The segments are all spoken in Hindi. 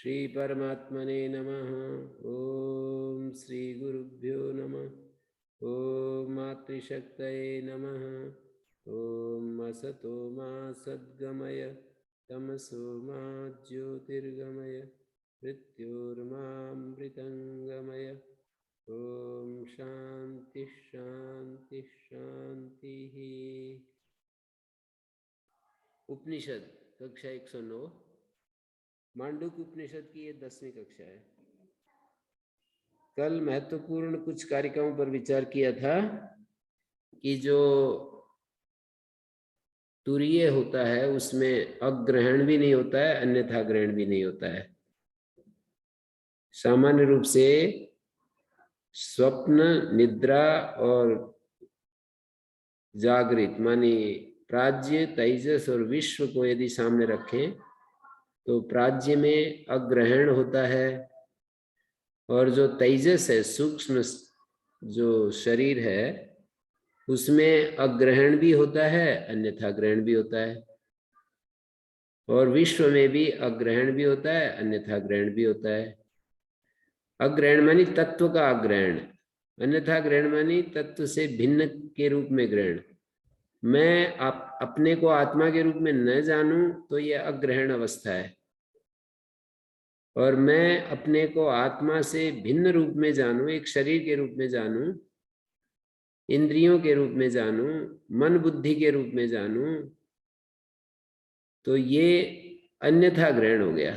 श्री परमात्मने नमः। ओम श्री गुरुभ्यो नमः। ओम मातृशक्तये नमः। ओम असतो मा सद्गमय तमसो मा ज्योतिर्गमय मृत्योर्मामृतंगमय। ओम शांति शांति शांति। उपनिषद कक्षा 109 मांडुक्य उपनिषद की ये 10वीं कक्षा है। कल महत्वपूर्ण कुछ कारिकाओं पर विचार किया था कि जो तुरीय होता है उसमें अग्रहण भी नहीं होता है, अन्यथा ग्रहण भी नहीं होता है। सामान्य रूप से स्वप्न, निद्रा और जागृत मानी प्राज्य, तेजस और विश्व को यदि सामने रखें तो प्राज्य में अग्रहण होता है और जो तेजस है, सूक्ष्म जो शरीर है, उसमें अग्रहण भी होता है, अन्यथा ग्रहण भी होता है। और विश्व में भी अग्रहण भी होता है, अन्यथा ग्रहण भी होता है। अग्रहण मानी तत्व का अग्रहण, अन्यथा ग्रहण मानी तत्व से भिन्न के रूप में ग्रहण। मैं अपने को आत्मा के रूप में न जानूं तो यह अग्रहण अवस्था है, और मैं अपने को आत्मा से भिन्न रूप में जानूं, एक शरीर के रूप में जानूं, इंद्रियों के रूप में जानूं, मन बुद्धि के रूप में जानूं, तो ये अन्यथा ग्रहण हो गया।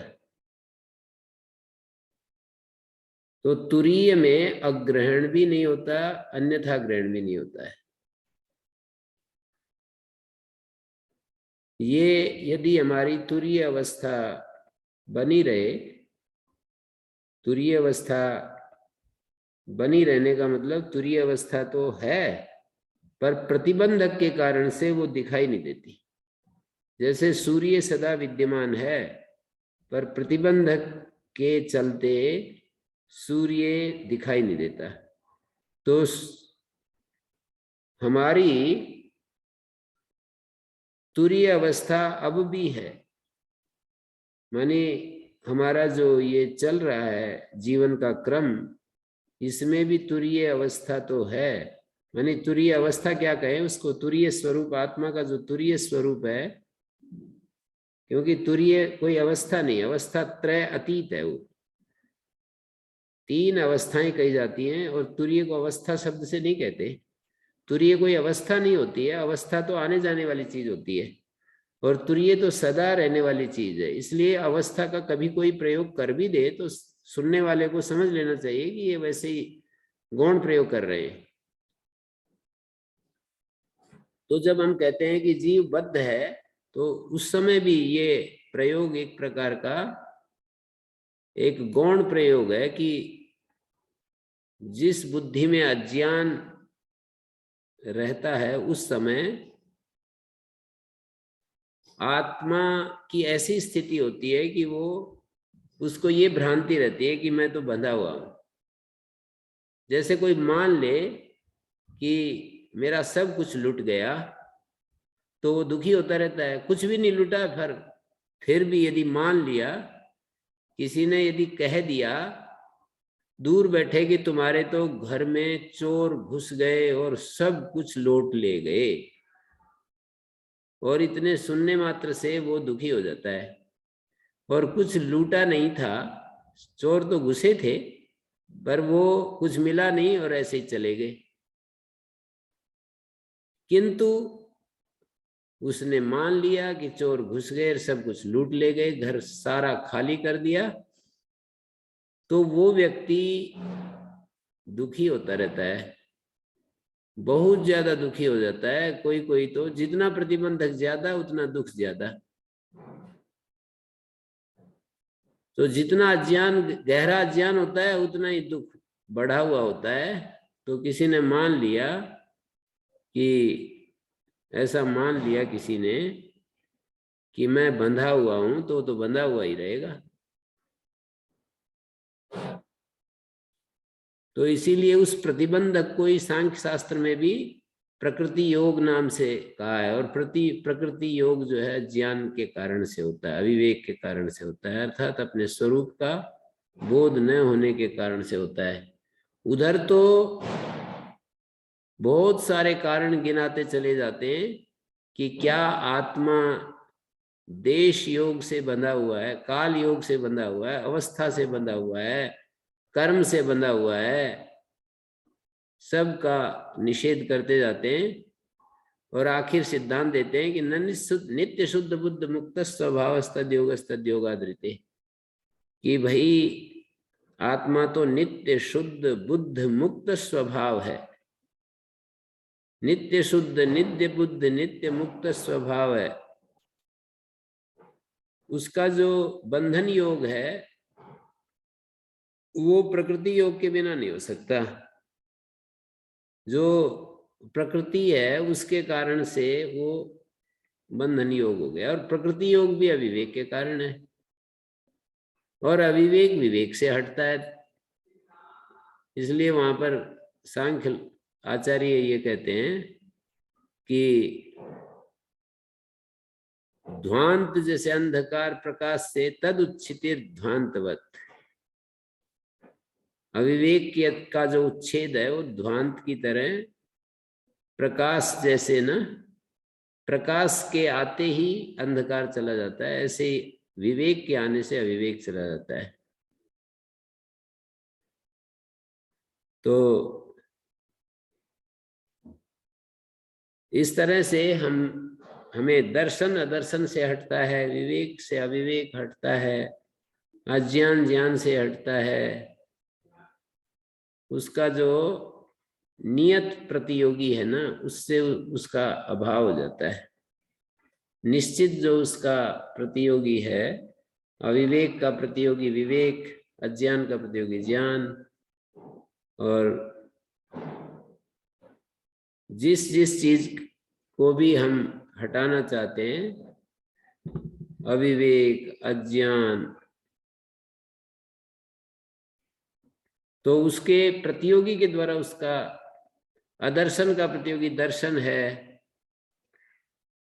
तो तुरीय में अग्रहण भी नहीं होता, अन्यथा ग्रहण भी नहीं होता है। ये यदि हमारी तुरीय अवस्था बनी रहे, तुरीय अवस्था बनी रहने का मतलब तुरीय अवस्था तो है पर प्रतिबंधक के कारण से वो दिखाई नहीं देती। जैसे सूर्य सदा विद्यमान है पर प्रतिबंधक के चलते सूर्य दिखाई नहीं देता। तो हमारी तुरीय अवस्था अब भी है, माने हमारा जो ये चल रहा है जीवन का क्रम, इसमें भी तुरीय अवस्था तो है। माने तुरीय अवस्था क्या कहें उसको, तुरीय स्वरूप, आत्मा का जो तुरीय स्वरूप है, क्योंकि तुरीय कोई अवस्था नहीं, अवस्था त्रय अतीत है। वो 3 अवस्थाएं कही जाती हैं और तुरीय को अवस्था शब्द से नहीं कहते। तुरीय कोई अवस्था नहीं होती है, अवस्था तो आने जाने वाली चीज होती है, और तुरीय तो सदा रहने वाली चीज है। इसलिए अवस्था का कभी कोई प्रयोग कर भी दे तो सुनने वाले को समझ लेना चाहिए कि ये वैसे ही गौण प्रयोग कर रहे हैं। तो जब हम कहते हैं कि जीव बद्ध है, तो उस समय भी ये प्रयोग एक प्रकार का एक गौण प्रयोग है कि जिस बुद्धि में अज्ञान रहता है उस समय आत्मा की ऐसी स्थिति होती है कि वो, उसको ये भ्रांति रहती है कि मैं तो बंधा हुआ हूं। जैसे कोई मान ले कि मेरा सब कुछ लुट गया तो वो दुखी होता रहता है। कुछ भी नहीं लुटा, फिर भी यदि मान लिया, किसी ने यदि कह दिया दूर बैठे कि तुम्हारे तो घर में चोर घुस गए और सब कुछ लूट ले गए, और इतने सुनने मात्र से वो दुखी हो जाता है। और कुछ लूटा नहीं था, चोर तो घुसे थे पर वो कुछ मिला नहीं और ऐसे ही चले गए। किंतु उसने मान लिया कि चोर घुस गए, सब कुछ लूट ले गए, घर सारा खाली कर दिया, तो वो व्यक्ति दुखी होता रहता है, बहुत ज्यादा दुखी हो जाता है। कोई कोई तो जितना प्रतिबंधक ज्यादा उतना दुख ज्यादा। तो जितना अज्ञान, गहरा अज्ञान होता है उतना ही दुख बढ़ा हुआ होता है। तो किसी ने मान लिया कि, ऐसा मान लिया किसी ने कि मैं बंधा हुआ हूं, तो बंधा हुआ ही रहेगा। तो इसीलिए उस प्रतिबंधक को ही सांख्य शास्त्र में भी प्रकृति योग नाम से कहा है। और प्रकृति योग जो है ज्ञान के कारण से होता है, अविवेक के कारण से होता है, अर्थात अपने स्वरूप का बोध न होने के कारण से होता है। उधर तो बहुत सारे कारण गिनाते चले जाते हैं कि क्या आत्मा देश योग से बंधा हुआ है, काल योग से बंधा हुआ है, अवस्था से बंधा हुआ है, कर्म से बंधा हुआ है, सबका निषेध करते जाते हैं और आखिर सिद्धांत देते हैं कि नित्य शुद्ध बुद्ध मुक्त स्वभाव तद योगाधृते, कि भाई आत्मा तो नित्य शुद्ध बुद्ध मुक्त स्वभाव है, नित्य शुद्ध नित्य बुद्ध नित्य मुक्त स्वभाव है। उसका जो बंधन योग है वो प्रकृति योग के बिना नहीं हो सकता। जो प्रकृति है उसके कारण से वो बंधन योग हो गया, और प्रकृति योग भी अविवेक के कारण है, और अविवेक विवेक से हटता है। इसलिए वहां पर सांख्य आचार्य ये कहते हैं कि ध्वांत जैसे अंधकार प्रकाश से तद उच्छितिर ध्वांतवत, अविवेक का जो उच्छेद है वो ध्वांत की तरह प्रकाश जैसे ना, प्रकाश के आते ही अंधकार चला जाता है, ऐसे विवेक के आने से अविवेक चला जाता है। तो इस तरह से हमें दर्शन अदर्शन से हटता है, विवेक से अविवेक हटता है, अज्ञान ज्ञान से हटता है, उसका जो नियत प्रतियोगी है ना उससे उसका अभाव हो जाता है। निश्चित जो उसका प्रतियोगी है, अविवेक का प्रतियोगी विवेक, अज्ञान का प्रतियोगी ज्ञान, और जिस जिस चीज को भी हम हटाना चाहते हैं, अविवेक अज्ञान, तो उसके प्रतियोगी के द्वारा उसका अदर्शन का प्रतियोगी दर्शन है।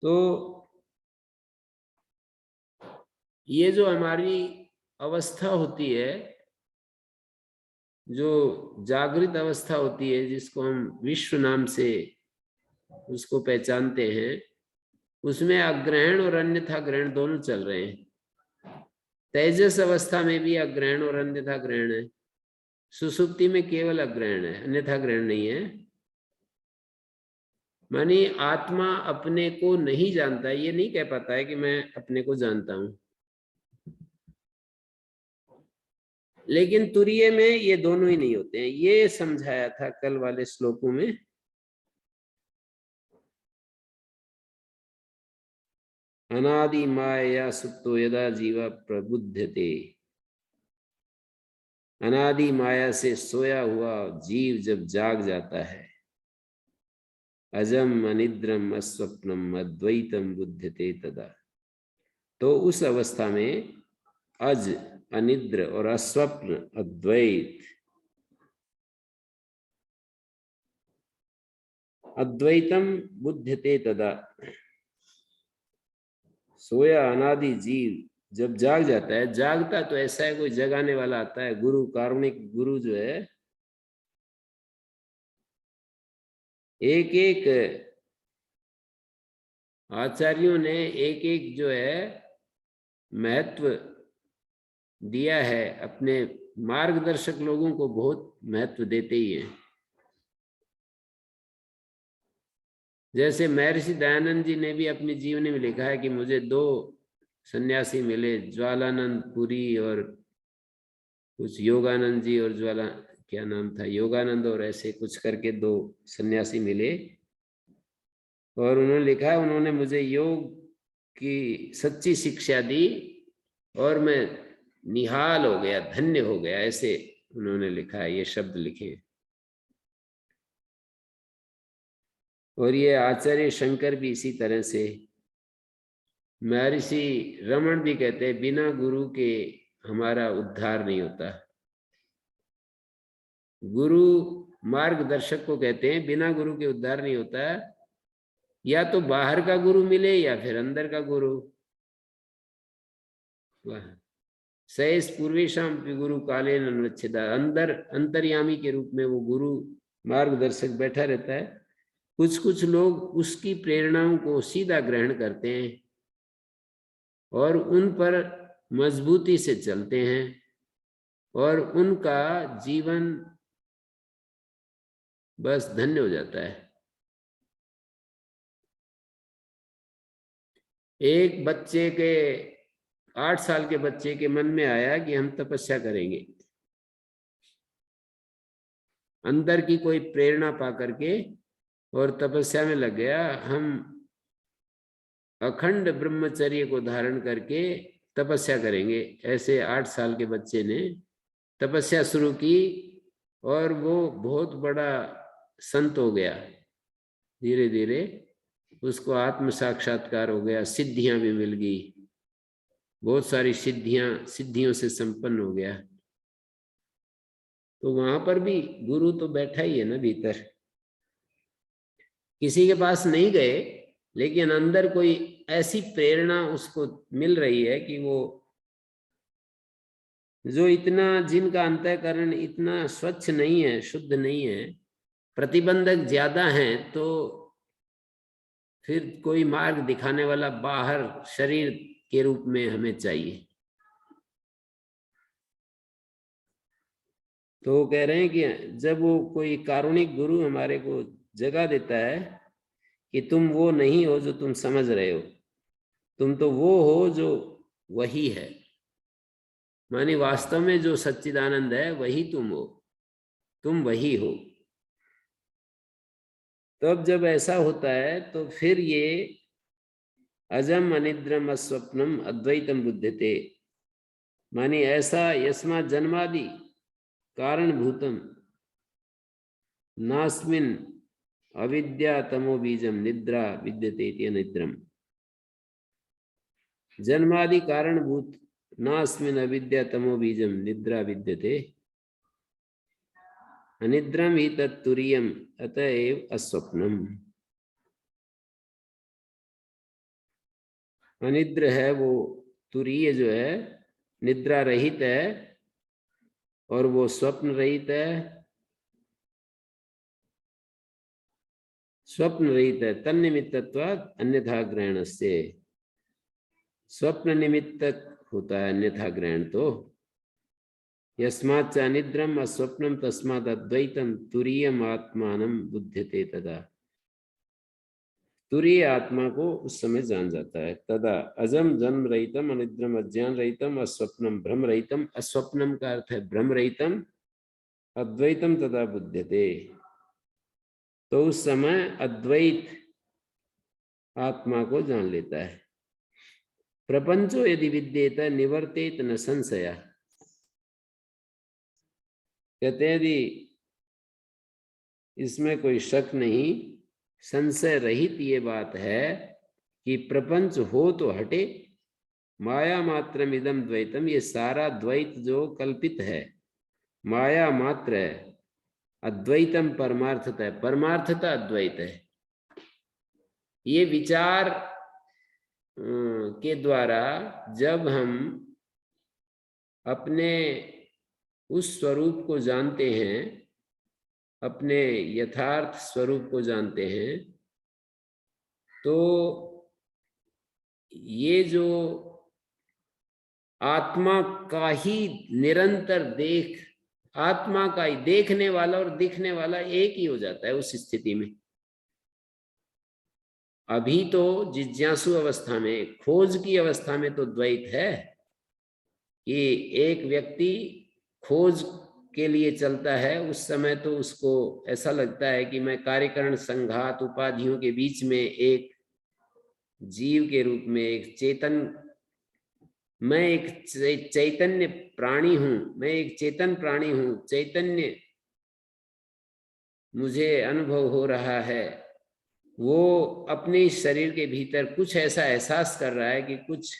तो ये जो हमारी अवस्था होती है, जो जागृत अवस्था होती है, जिसको हम विश्व नाम से उसको पहचानते हैं, उसमें अग्रहण और अन्यथा ग्रहण दोनों चल रहे हैं। तेजस अवस्था में भी अग्रहण और अन्यथा ग्रहण है, सुसुप्ति में केवल अग्रहण है, अन्यथा ग्रहण नहीं है। मानी आत्मा अपने को नहीं जानता, ये नहीं कह पाता है कि मैं अपने को जानता हूं, लेकिन तुरीय में ये दोनों ही नहीं होते हैं। ये समझाया था कल वाले श्लोकों में। अनादि माया सुप्तो यदा जीवा प्रबुध्यते, अनादि माया से सोया हुआ जीव जब जाग जाता है, अजम अनिद्रम अस्वप्नम अद्वैतम बुध्यते तदा, तो उस अवस्था में अज अनिद्र और अस्वप्न अद्वैत, अद्वैतम बुध्यते तदा, सोया अनादि जीव जब जाग जाता है, जागता तो ऐसा है कोई जगाने वाला आता है, गुरु, कारुणिक गुरु जो है, एक एक आचार्यों ने एक एक जो है महत्व दिया है, अपने मार्गदर्शक लोगों को बहुत महत्व देते ही हैं। जैसे महर्षि दयानंद जी ने भी अपनी जीवनी में लिखा है कि मुझे 2 सन्यासी मिले, ज्वालानंद पुरी और कुछ योगानंद जी, और ज्वाला क्या नाम था, योगानंद, और ऐसे कुछ करके 2 सन्यासी मिले, और उन्होंने लिखा है उन्होंने मुझे योग की सच्ची शिक्षा दी और मैं निहाल हो गया, धन्य हो गया, ऐसे उन्होंने लिखा है, ये शब्द लिखे। और ये आचार्य शंकर भी इसी तरह से, महर्षि रमन भी कहते हैं बिना गुरु के हमारा उद्धार नहीं होता। गुरु मार्गदर्शक को कहते हैं। बिना गुरु के उद्धार नहीं होता है। या तो बाहर का गुरु मिले या फिर अंदर का गुरु। वाह। सैस पूर्वेशम गुरु काले अनुच्छेदा, अंदर अंतर्यामी के रूप में वो गुरु मार्गदर्शक बैठा रहता है। कुछ कुछ लोग उसकी प्रेरणाओं को सीधा ग्रहण करते हैं और उन पर मजबूती से चलते हैं और उनका जीवन बस धन्य हो जाता है। एक बच्चे के 8 साल के बच्चे के मन में आया कि हम तपस्या करेंगे, अंदर की कोई प्रेरणा पा करके और तपस्या में लग गया। हम अखंड ब्रह्मचर्य को धारण करके तपस्या करेंगे। ऐसे 8 साल के बच्चे ने तपस्या शुरू की और वो बहुत बड़ा संत हो गया। धीरे धीरे उसको आत्म साक्षात्कार हो गया, सिद्धियां भी मिल गई, बहुत सारी सिद्धियों से संपन्न हो गया। तो वहां पर भी गुरु तो बैठा ही है ना भीतर। किसी के पास नहीं गए, लेकिन अंदर कोई ऐसी प्रेरणा उसको मिल रही है कि वो जो इतना, जिनका अंतःकरण इतना स्वच्छ नहीं है, शुद्ध नहीं है, प्रतिबंधक ज्यादा हैं, तो फिर कोई मार्ग दिखाने वाला बाहर शरीर के रूप में हमें चाहिए। तो वो कह रहे हैं कि जब वो कोई कारुणिक गुरु हमारे को जगा देता है कि तुम वो नहीं हो जो तुम समझ रहे हो, तुम तो वो हो जो वही है, माने वास्तव में जो सच्चिदानंद है वही तुम हो, तुम वही हो। तो अब जब ऐसा होता है तो फिर ये अजम अनिद्रम अस्वप्नम अद्वैतम बुध्यते, माने ऐसा यस्मा जन्मादि कारणभूतम नास्मिन अविद्या तमो बीजम निद्रा विद्यते इति अनिद्रम। जन्मादि कारणभूत नास्मिन अविद्या तमो बीजम निद्रा विद्यते अनिद्रम ही तत्तुरीयम अतएव अस्वप्नम। अनिद्र है वो, तुरीय जो है निद्रा रहित है, और वो स्वप्न रहित है। स्वप्न रहित है तन्निमित्तत्वात् अन्यथा ग्रहण से, स्वप्न निमित्तक होता है अन्यथा ग्रहण। तो यस्माच्च अनिद्रम अस्वप्नम तस्मात् अद्वैतम तुरीयम आत्मानं बुध्यते तदा। तुरीय आत्मा को उस समय जान जाता है। तदा अजम जन्म रहितम अनिद्रम अज्ञान रहितम अस्वप्नम भ्रम रहितम, अस्वप्नम का अर्थ है भ्रम रहितम, अद्वैतम तदा बुध्यते, तो उस समय अद्वैत आत्मा को जान लेता है। प्रपंचो यदि विद्येत निवर्तेत न संशय, कहते हैं यदि इसमें कोई शक नहीं, संशय रहित ये बात है कि प्रपंच हो तो हटे, माया मात्रम इदम द्वैतम, ये सारा द्वैत जो कल्पित है माया मात्र है, अद्वैतम परमार्थता है, परमार्थता अद्वैत है। ये विचार के द्वारा जब हम अपने उस स्वरूप को जानते हैं, अपने यथार्थ स्वरूप को जानते हैं, तो ये जो आत्मा का ही निरंतर आत्मा का ही देखने वाला और दिखने वाला एक ही हो जाता है उस स्थिति में। अभी तो जिज्ञासु अवस्था में, खोज की अवस्था में तो द्वैत है कि एक व्यक्ति खोज के लिए चलता है, उस समय तो उसको ऐसा लगता है कि मैं कार्यकरण संघात उपाधियों के बीच में एक जीव के रूप में, एक चेतन, मैं एक चैतन्य प्राणी हूं, मैं एक चेतन प्राणी हूं, चैतन्य मुझे अनुभव हो रहा है। वो अपने शरीर के भीतर कुछ ऐसा एहसास कर रहा है कि कुछ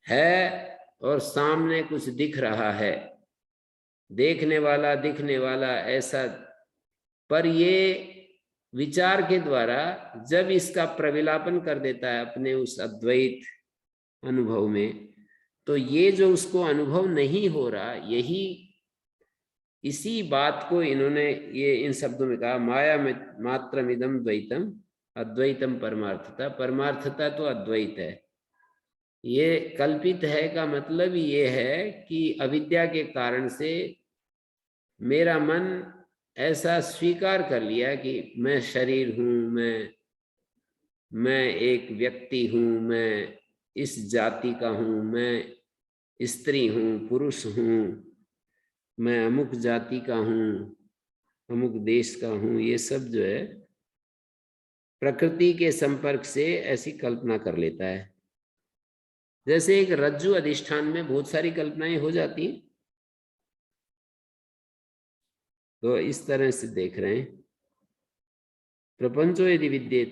है और सामने कुछ दिख रहा है। देखने वाला, दिखने वाला ऐसा। पर ये विचार के द्वारा जब इसका प्रविलापन कर देता है अपने उस अद्वैत अनुभव में, तो ये जो उसको अनुभव नहीं हो रहा, यही इसी बात को इन्होंने ये इन शब्दों में कहा, माया मात्रमिदं द्वैतम अद्वैतम परमार्थता। परमार्थता तो अद्वैत है। ये कल्पित है का मतलब ये है कि अविद्या के कारण से मेरा मन ऐसा स्वीकार कर लिया कि मैं शरीर हूं, मैं एक व्यक्ति हूं, मैं इस जाति का हूं, मैं स्त्री हूं, पुरुष हूं, मैं अमुक जाति का हूं, अमुक देश का हूं। ये सब जो है प्रकृति के संपर्क से ऐसी कल्पना कर लेता है। जैसे एक रज्जु अधिष्ठान में बहुत सारी कल्पनाएं हो जाती हैं, तो इस तरह से देख रहे हैं। प्रपंचो यदि विद्येत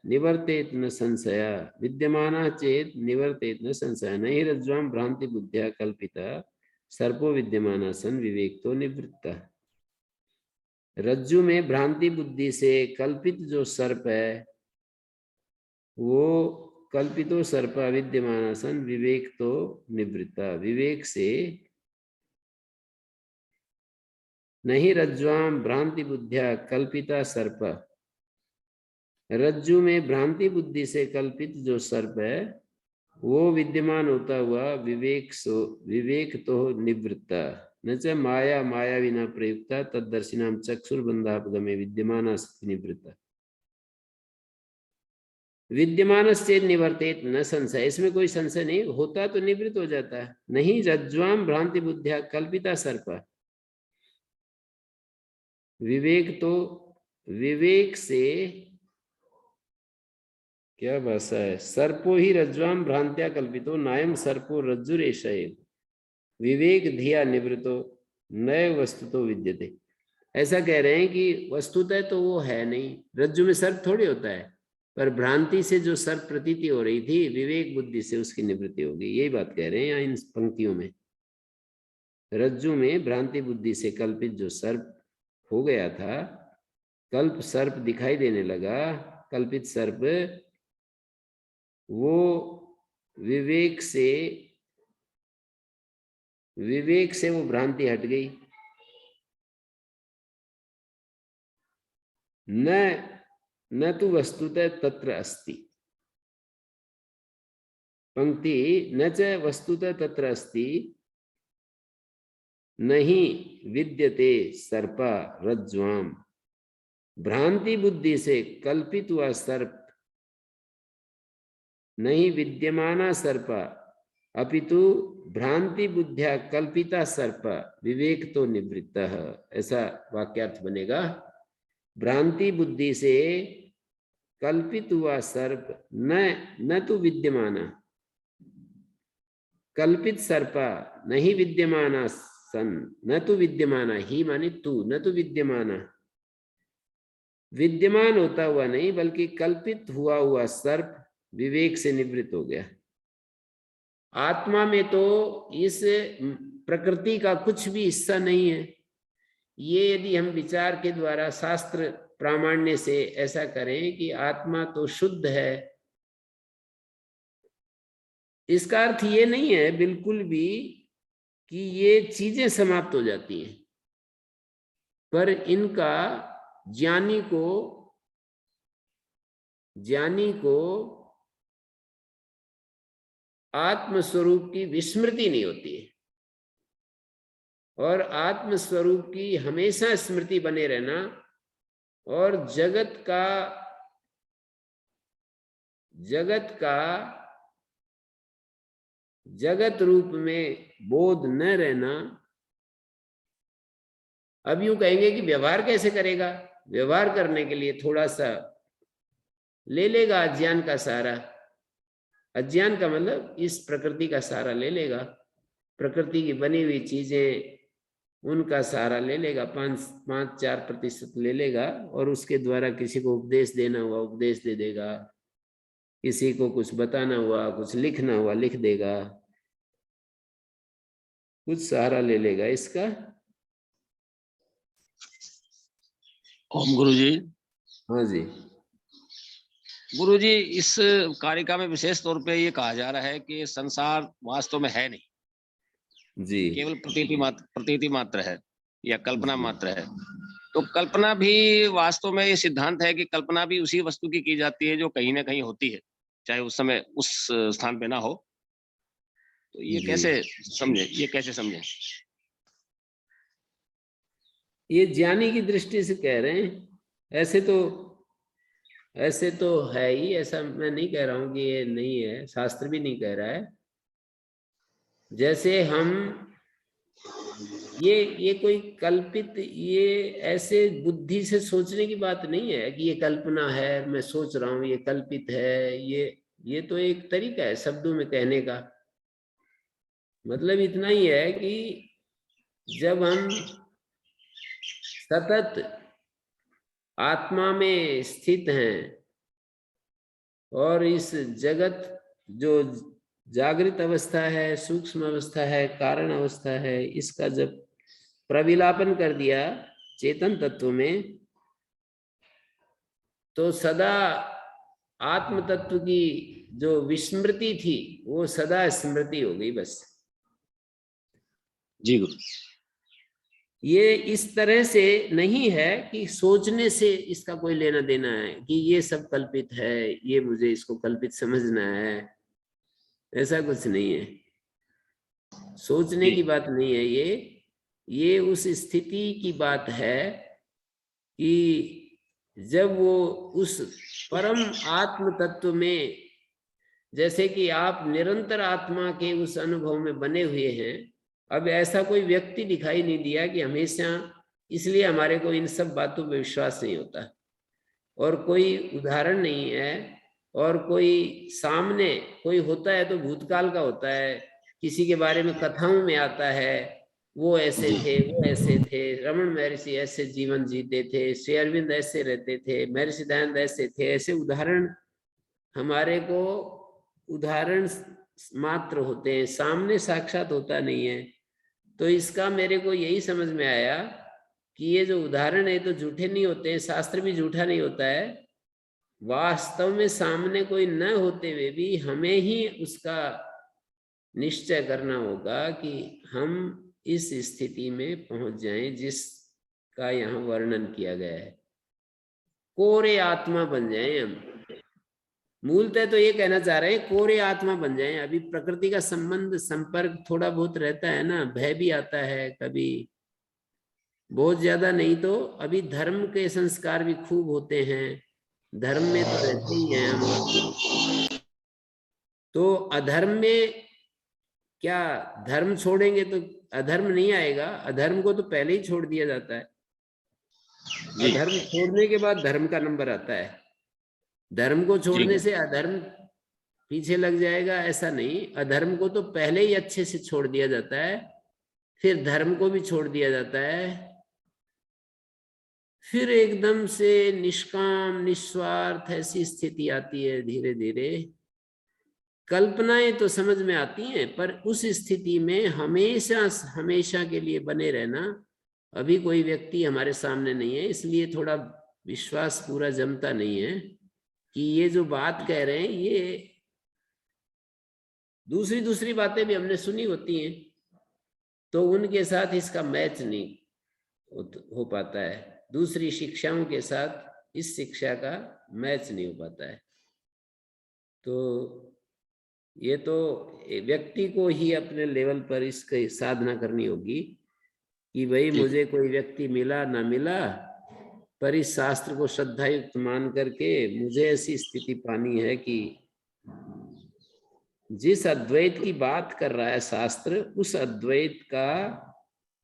निवर्तेत न संशय, विद्यमानः चेत निवर्तेत न संशय, नहि रज्ज्वां भ्रांति बुद्ध्या कल्पिता सर्पो विद्यमानः सन विवेक्तो निवृत्तः। रज्जु में भ्रांति बुद्धि से कल्पित जो सर्प है, वो कल्पितो सर्प विद्यमानः सन विवेक्तो निवृत्तः। विवेक से नहीं रज्ज्वां भ्रांति बुद्ध्या कल्पिता सर्प, रज्जु में भ्रांति बुद्धि से कल्पित जो सर्प है वो विद्यमान होता हुआ विवेक तो निवृत्ता, न च माया माया विना प्रयुक्ता तदर्शिनाम चक्षुर्बंधापगमे विद्यमान निवृत्ता। विद्यमान चेत निवर्तेत न संशय, इसमें कोई संशय नहीं होता, तो निवृत्त हो जाता है। नहीं रज्ज्वाम भ्रांति बुद्धिया कल्पिता सर्प, विवेक तो विवेक से क्या भाषा है, सर्पो ही रज्ज्वाम भ्रांत्या कल्पितो नायम सर्पो रज्जुरेशय विवेक धिया निवृत्तो नए वस्तु तो विद्यते। ऐसा कह रहे हैं कि वस्तुतः तो वो है नहीं, रज्जु में सर्प थोड़ी होता है, पर भ्रांति से जो सर्प प्रतीति हो रही थी, विवेक बुद्धि से उसकी निवृत्ति होगी। यही बात कह रहे हैं यहाँ इन पंक्तियों में। रज्जु में भ्रांति बुद्धि से कल्पित जो सर्प हो गया था, कल्प सर्प दिखाई देने लगा, कल्पित सर्प, वो विवेक से वो भ्रांति हट गई। न तो वस्तुतः तत्र अस्ति, पंक्ति न च वस्तुतः तत्र अस्ति नहीं विद्यते सर्प रज्ज्वाम, भ्रांति बुद्धि से कल्पित हुआ सर्प नहीं विद्यमाना सर्प, अपितु भ्रांति बुद्धिया कल्पिता सर्प विवेक तो निवृत्त। ऐसा वाक्यार्थ बनेगा। भ्रांति बुद्धि से कल्पित हुआ सर्प न तो विद्यमाना, कल्पित सर्प नहीं विद्यमाना सन, न तो विद्यमाना ही माने तू, न तो विद्यमाना विद्यमान होता हुआ नहीं, बल्कि कल्पित हुआ सर्प विवेक से निवृत्त हो गया। आत्मा में तो इस प्रकृति का कुछ भी हिस्सा नहीं है। ये यदि हम विचार के द्वारा शास्त्र प्रामाण्य से ऐसा करें कि आत्मा तो शुद्ध है, इसका अर्थ ये नहीं है बिल्कुल भी कि ये चीजें समाप्त हो जाती हैं, पर इनका ज्ञानी को आत्मस्वरूप की विस्मृति नहीं होती है, और आत्मस्वरूप की हमेशा स्मृति बने रहना, और जगत रूप में बोध न रहना। अब यूं कहेंगे कि व्यवहार कैसे करेगा? व्यवहार करने के लिए थोड़ा सा ले लेगा अज्ञान का सहारा। अज्ञान का मतलब इस प्रकृति का सहारा ले लेगा, प्रकृति की बनी हुई चीजें उनका सहारा ले लेगा, 5-4% ले लेगा, और उसके द्वारा किसी को उपदेश देना हुआ उपदेश दे देगा, किसी को कुछ बताना हुआ, कुछ लिखना हुआ लिख देगा, कुछ सहारा ले लेगा इसका, ओम गुरु जी। हाँ जी। गुरु जी, इस कारिका में विशेष तौर पे ये कहा जा रहा है कि संसार वास्तव में है नहीं, जी केवल प्रतीति मात्र है या कल्पना जी। मात्र है। तो कल्पना भी वास्तव में ये सिद्धांत है कि कल्पना भी उसी वस्तु की जाती है जो कहीं ना कहीं होती है, चाहे उस समय उस स्थान पे ना हो। तो ये जी कैसे समझे, ये कैसे समझे? ये ज्ञानी की दृष्टि से कह रहे हैं। ऐसे तो है ही, ऐसा मैं नहीं कह रहा हूं कि ये नहीं है, शास्त्र भी नहीं कह रहा है। जैसे हम ये कोई कल्पित, ये ऐसे बुद्धि से सोचने की बात नहीं है कि ये कल्पना है, मैं सोच रहा हूं ये कल्पित है। ये तो एक तरीका है शब्दों में कहने का। मतलब इतना ही है कि जब हम सतत आत्मा में स्थित हैं और इस जगत जो जागृत अवस्था है, सूक्ष्म अवस्था है, कारण अवस्था है, इसका जब प्रविलापन कर दिया चेतन तत्व में, तो सदा आत्म तत्व की जो विस्मृति थी वो सदा स्मृति हो गई बस। जी गुरु। ये इस तरह से नहीं है कि सोचने से इसका कोई लेना देना है कि ये सब कल्पित है, ये मुझे इसको कल्पित समझना है, ऐसा कुछ नहीं है। सोचने की बात नहीं है ये उस स्थिति की बात है कि जब वो उस परम आत्म तत्व में, जैसे कि आप निरंतर आत्मा के उस अनुभव में बने हुए हैं। अब ऐसा कोई व्यक्ति दिखाई नहीं दिया कि हमेशा, इसलिए हमारे को इन सब बातों पे विश्वास नहीं होता, और कोई उदाहरण नहीं है, और कोई सामने कोई होता है तो भूतकाल का होता है, किसी के बारे में कथाओं में आता है, वो ऐसे थे, वो ऐसे थे, रमन महर्षि ऐसे जीवन जीते थे, श्री अरविंद ऐसे रहते थे, महर्षि दयानंद ऐसे थे, ऐसे उदाहरण हमारे को उदाहरण मात्र होते हैं, सामने साक्षात होता नहीं है। तो इसका मेरे को यही समझ में आया कि ये जो उदाहरण है तो झूठे नहीं होते हैं, शास्त्र भी झूठा नहीं होता है। वास्तव में सामने कोई न होते हुए भी हमें ही उसका निश्चय करना होगा कि हम इस स्थिति में पहुंच जाएं जिसका यहाँ वर्णन किया गया है। कोरे आत्मा बन जाएं हम। मूलतः तो ये कहना चाह रहे हैं कोरे आत्मा बन जाएं। अभी प्रकृति का संबंध संपर्क थोड़ा बहुत रहता है ना, भय भी आता है कभी, बहुत ज्यादा नहीं तो। अभी धर्म के संस्कार भी खूब होते हैं, धर्म में तो रहते ही हैं हम। तो अधर्म में क्या, धर्म छोड़ेंगे तो अधर्म नहीं आएगा? अधर्म को तो पहले ही छोड़ दिया जाता है। अधर्म छोड़ने के बाद धर्म का नंबर आता है। धर्म को छोड़ने से अधर्म पीछे लग जाएगा ऐसा नहीं, अधर्म को तो पहले ही अच्छे से छोड़ दिया जाता है, फिर धर्म को भी छोड़ दिया जाता है, फिर एकदम से निष्काम निस्वार्थ ऐसी स्थिति आती है धीरे धीरे। कल्पनाएं तो समझ में आती हैं, पर उस स्थिति में हमेशा हमेशा के लिए बने रहना अभी कोई व्यक्ति हमारे सामने नहीं है, इसलिए थोड़ा विश्वास पूरा जमता नहीं है कि ये जो बात कह रहे हैं ये दूसरी बातें भी हमने सुनी होती हैं, तो उनके साथ इसका मैच नहीं हो पाता है, दूसरी शिक्षाओं के साथ इस शिक्षा का मैच नहीं हो पाता है। तो ये तो व्यक्ति को ही अपने लेवल पर इसकी साधना करनी होगी कि भाई मुझे कोई व्यक्ति मिला ना मिला, पर इस शास्त्र को श्रद्धा युक्त मान करके मुझे ऐसी स्थिति पानी है कि जिस अद्वैत की बात कर रहा है शास्त्र, उस अद्वैत का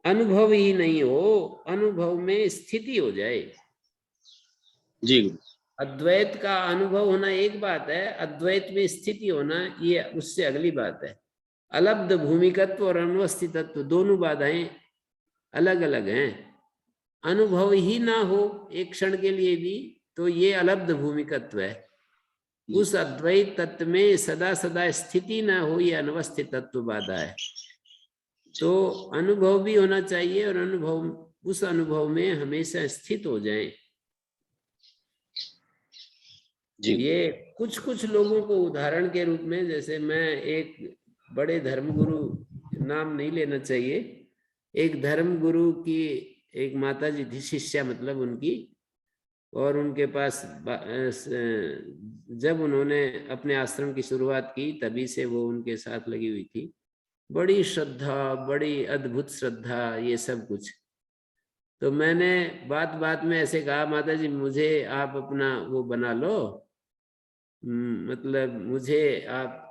अनुभव ही नहीं हो, अनुभव में स्थिति हो जाए। जी। अद्वैत का अनुभव होना एक बात है, अद्वैत में स्थिति होना ये उससे अगली बात है। अलब्ध भूमिकत्व और अनवस्थितत्व दोनों बाधाएं अलग अलग हैं। अनुभव ही ना हो एक क्षण के लिए भी तो ये अलब्ध भूमिकत्व है। उस अद्वैत तत्व में सदा सदा स्थिति ना हो ये अनवस्थित तत्व बाधा है। तो अनुभव भी होना चाहिए और अनुभव उस अनुभव में हमेशा स्थित हो जाएं। जी ये कुछ कुछ लोगों को उदाहरण के रूप में, जैसे मैं एक बड़े धर्मगुरु, नाम नहीं लेना चाहिए, एक धर्मगुरु की एक माता जी थी, शिष्या मतलब उनकी, और उनके पास जब उन्होंने अपने आश्रम की शुरुआत की तभी से वो उनके साथ लगी हुई थी। बड़ी श्रद्धा, बड़ी अद्भुत श्रद्धा, ये सब कुछ। तो मैंने बात बात में ऐसे कहा, माता जी मुझे आप अपना वो बना लो, मतलब मुझे आप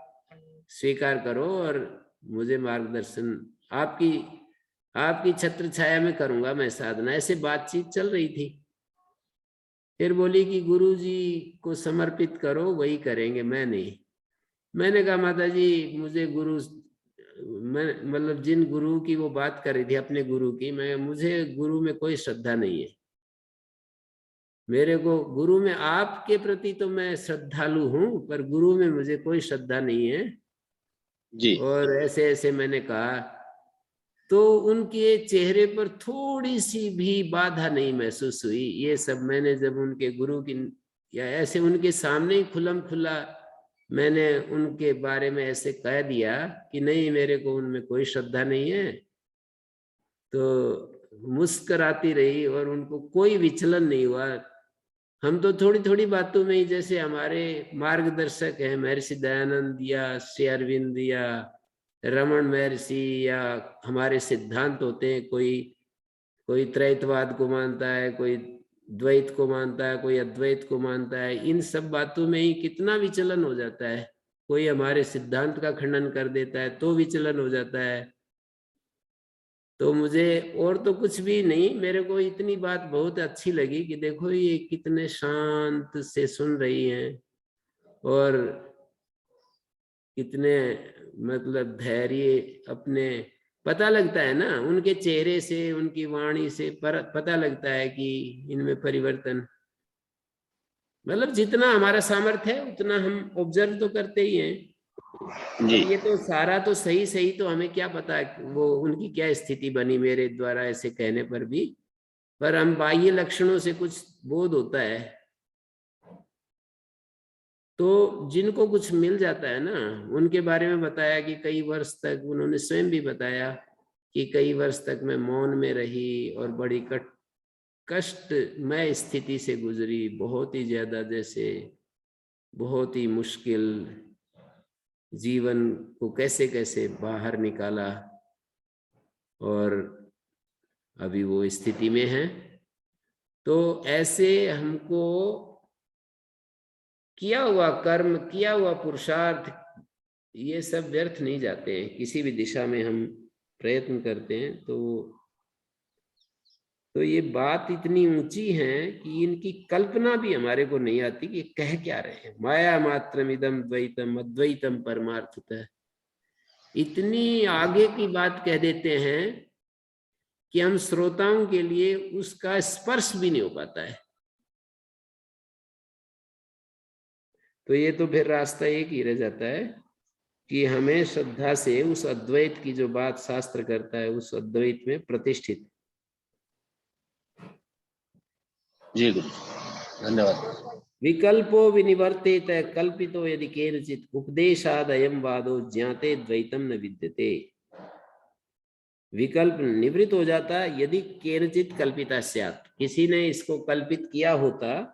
स्वीकार करो और मुझे मार्गदर्शन, आपकी आपकी छत्र छाया में करूंगा मैं साधना। ऐसे बातचीत चल रही थी। फिर बोली कि गुरु जी को समर्पित करो, वही करेंगे, मैं नहीं। मैंने कहा माता जी मुझे गुरु, मैं मतलब जिन गुरु की वो बात कर रही थी अपने गुरु की, मैं, मुझे गुरु में कोई श्रद्धा नहीं है। मेरे को गुरु में आपके प्रति तो मैं श्रद्धालु हूं, पर गुरु में मुझे कोई श्रद्धा नहीं है। जी और ऐसे ऐसे मैंने कहा, तो उनके चेहरे पर थोड़ी सी भी बाधा नहीं महसूस हुई। ये सब मैंने जब उनके गुरु की, या ऐसे उनके सामने ही खुलम खुला मैंने उनके बारे में ऐसे कह दिया कि नहीं, मेरे को उनमें कोई श्रद्धा नहीं है, तो मुस्कुराती रही और उनको कोई विचलन नहीं हुआ। हम तो थोड़ी थोड़ी बातों में ही, जैसे हमारे मार्गदर्शक हैं महर्षि दयानंद या श्री अरविंद या रमन महर्षि, या हमारे सिद्धांत होते हैं, कोई कोई त्रैतवाद को मानता है, कोई द्वैत को मानता है, कोई अद्वैत को मानता है। इन सब बातों में ही कितना विचलन हो जाता है। कोई हमारे सिद्धांत का खंडन कर देता है तो विचलन हो जाता है। तो मुझे और तो कुछ भी नहीं, मेरे को इतनी बात बहुत अच्छी लगी कि देखो ये कितने शांत से सुन रही हैं और कितने मतलब धैर्य, अपने पता लगता है ना उनके चेहरे से, उनकी वाणी से पता लगता है कि इनमें परिवर्तन, मतलब जितना हमारा सामर्थ्य है उतना हम ऑब्जर्व तो करते ही हैं। जी अब ये तो सारा तो सही सही, तो हमें क्या पता वो उनकी क्या स्थिति बनी मेरे द्वारा ऐसे कहने पर भी, पर हम बाह्य लक्षणों से कुछ बोध होता है। तो जिनको कुछ मिल जाता है ना, उनके बारे में बताया कि कई वर्ष तक, उन्होंने स्वयं भी बताया कि कई वर्ष तक मैं मौन में रही और बड़ी कष्टमय स्थिति से गुजरी, बहुत ही ज्यादा, जैसे बहुत ही मुश्किल, जीवन को कैसे कैसे बाहर निकाला, और अभी वो स्थिति में है। तो ऐसे हमको किया हुआ कर्म, किया हुआ पुरुषार्थ, ये सब व्यर्थ नहीं जाते हैं। किसी भी दिशा में हम प्रयत्न करते हैं तो ये बात इतनी ऊंची है कि इनकी कल्पना भी हमारे को नहीं आती कि कह क्या रहे हैं। माया मात्रमिदं द्वैतम अद्वैतम परमार्थतः, इतनी आगे की बात कह देते हैं कि हम श्रोताओं के लिए उसका स्पर्श भी नहीं हो पाता है। तो ये तो फिर रास्ता एक ही रह जाता है कि हमें श्रद्धा से उस अद्वैत की जो बात शास्त्र करता है, उस अद्वैत में प्रतिष्ठित। जी गुरु, धन्यवाद। विकल्पो विनिवर्तेत कल्पितो यदि केनचित् उपदेशादयं वादो ज्ञाते द्वैतम न विद्यते। विकल्प निवृत्त हो जाता यदि केनचित् कल्पिता स्यात्, किसी ने इसको कल्पित किया होता।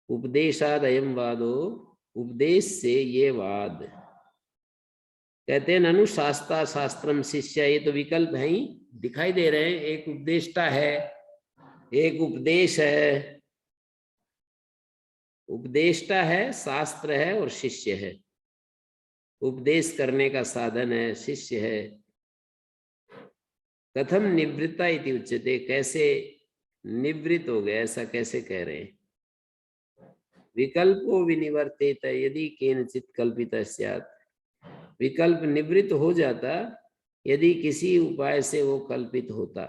उपदेशादयं वादो, उपदेश से ये वाद, कहते हैं ननु शास्त्रा शास्त्रम शिष्य, ये तो विकल्प है ही, दिखाई दे रहे हैं। एक उपदेष्टा है, एक उपदेश है। उपदेष्टा है, शास्त्र है और शिष्य है। उपदेश करने का साधन है, शिष्य है। कथम निवृत्ता इति उच्यते, कैसे निवृत्त हो गए, ऐसा कैसे कह रहे हैं। विकल्पो विनिवर्तेत यदि केनचित् कल्पितः स्यात्, विकल्प निवृत्त हो जाता यदि किसी उपाय से वो कल्पित होता।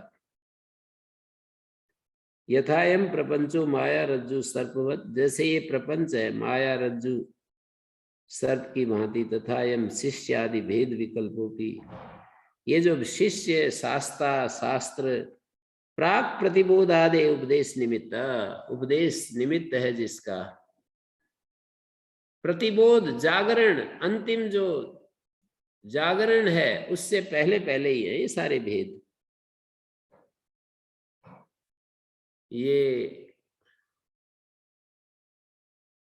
यथायम प्रपंचो माया रज्जु सर्पवत, जैसे ये प्रपंच है माया रज्जु सर्प की भांति, तथा यम शिष्य आदि भेद विकल्पों की, ये जो शिष्य शास्त्र प्राक प्रतिबोधादे उपदेश निमित्त, उपदेश निमित्त है जिसका। प्रतिबोध जागरण, अंतिम जो जागरण है उससे पहले पहले ही है ये सारे भेद। ये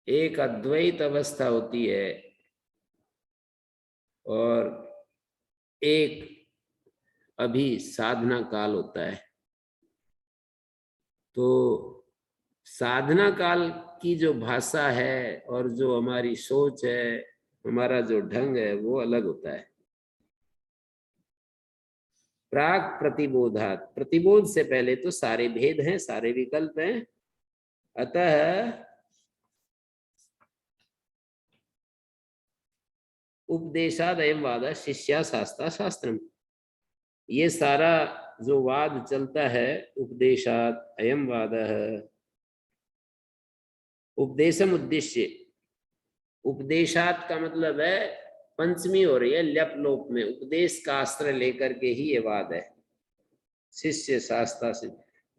एक अद्वैत अवस्था होती है और एक अभी साधना काल होता है। तो साधना काल की जो भाषा है और जो हमारी सोच है, हमारा जो ढंग है, वो अलग होता है। प्राक प्रतिबोधात, प्रतिबोध से पहले तो सारे भेद हैं, सारे विकल्प हैं। अतः उपदेशाद अयम वाद शिष्या शास्त्रा शास्त्रम, ये सारा जो वाद चलता है, उपदेशात अयम वाद, उपदेशम उद्देश्य, उपदेशात का मतलब है पंचमी हो रही है ल्यप लोप में, उपदेश का आश्रय लेकर के ही ये वाद है। शिष्य शास्त्रा से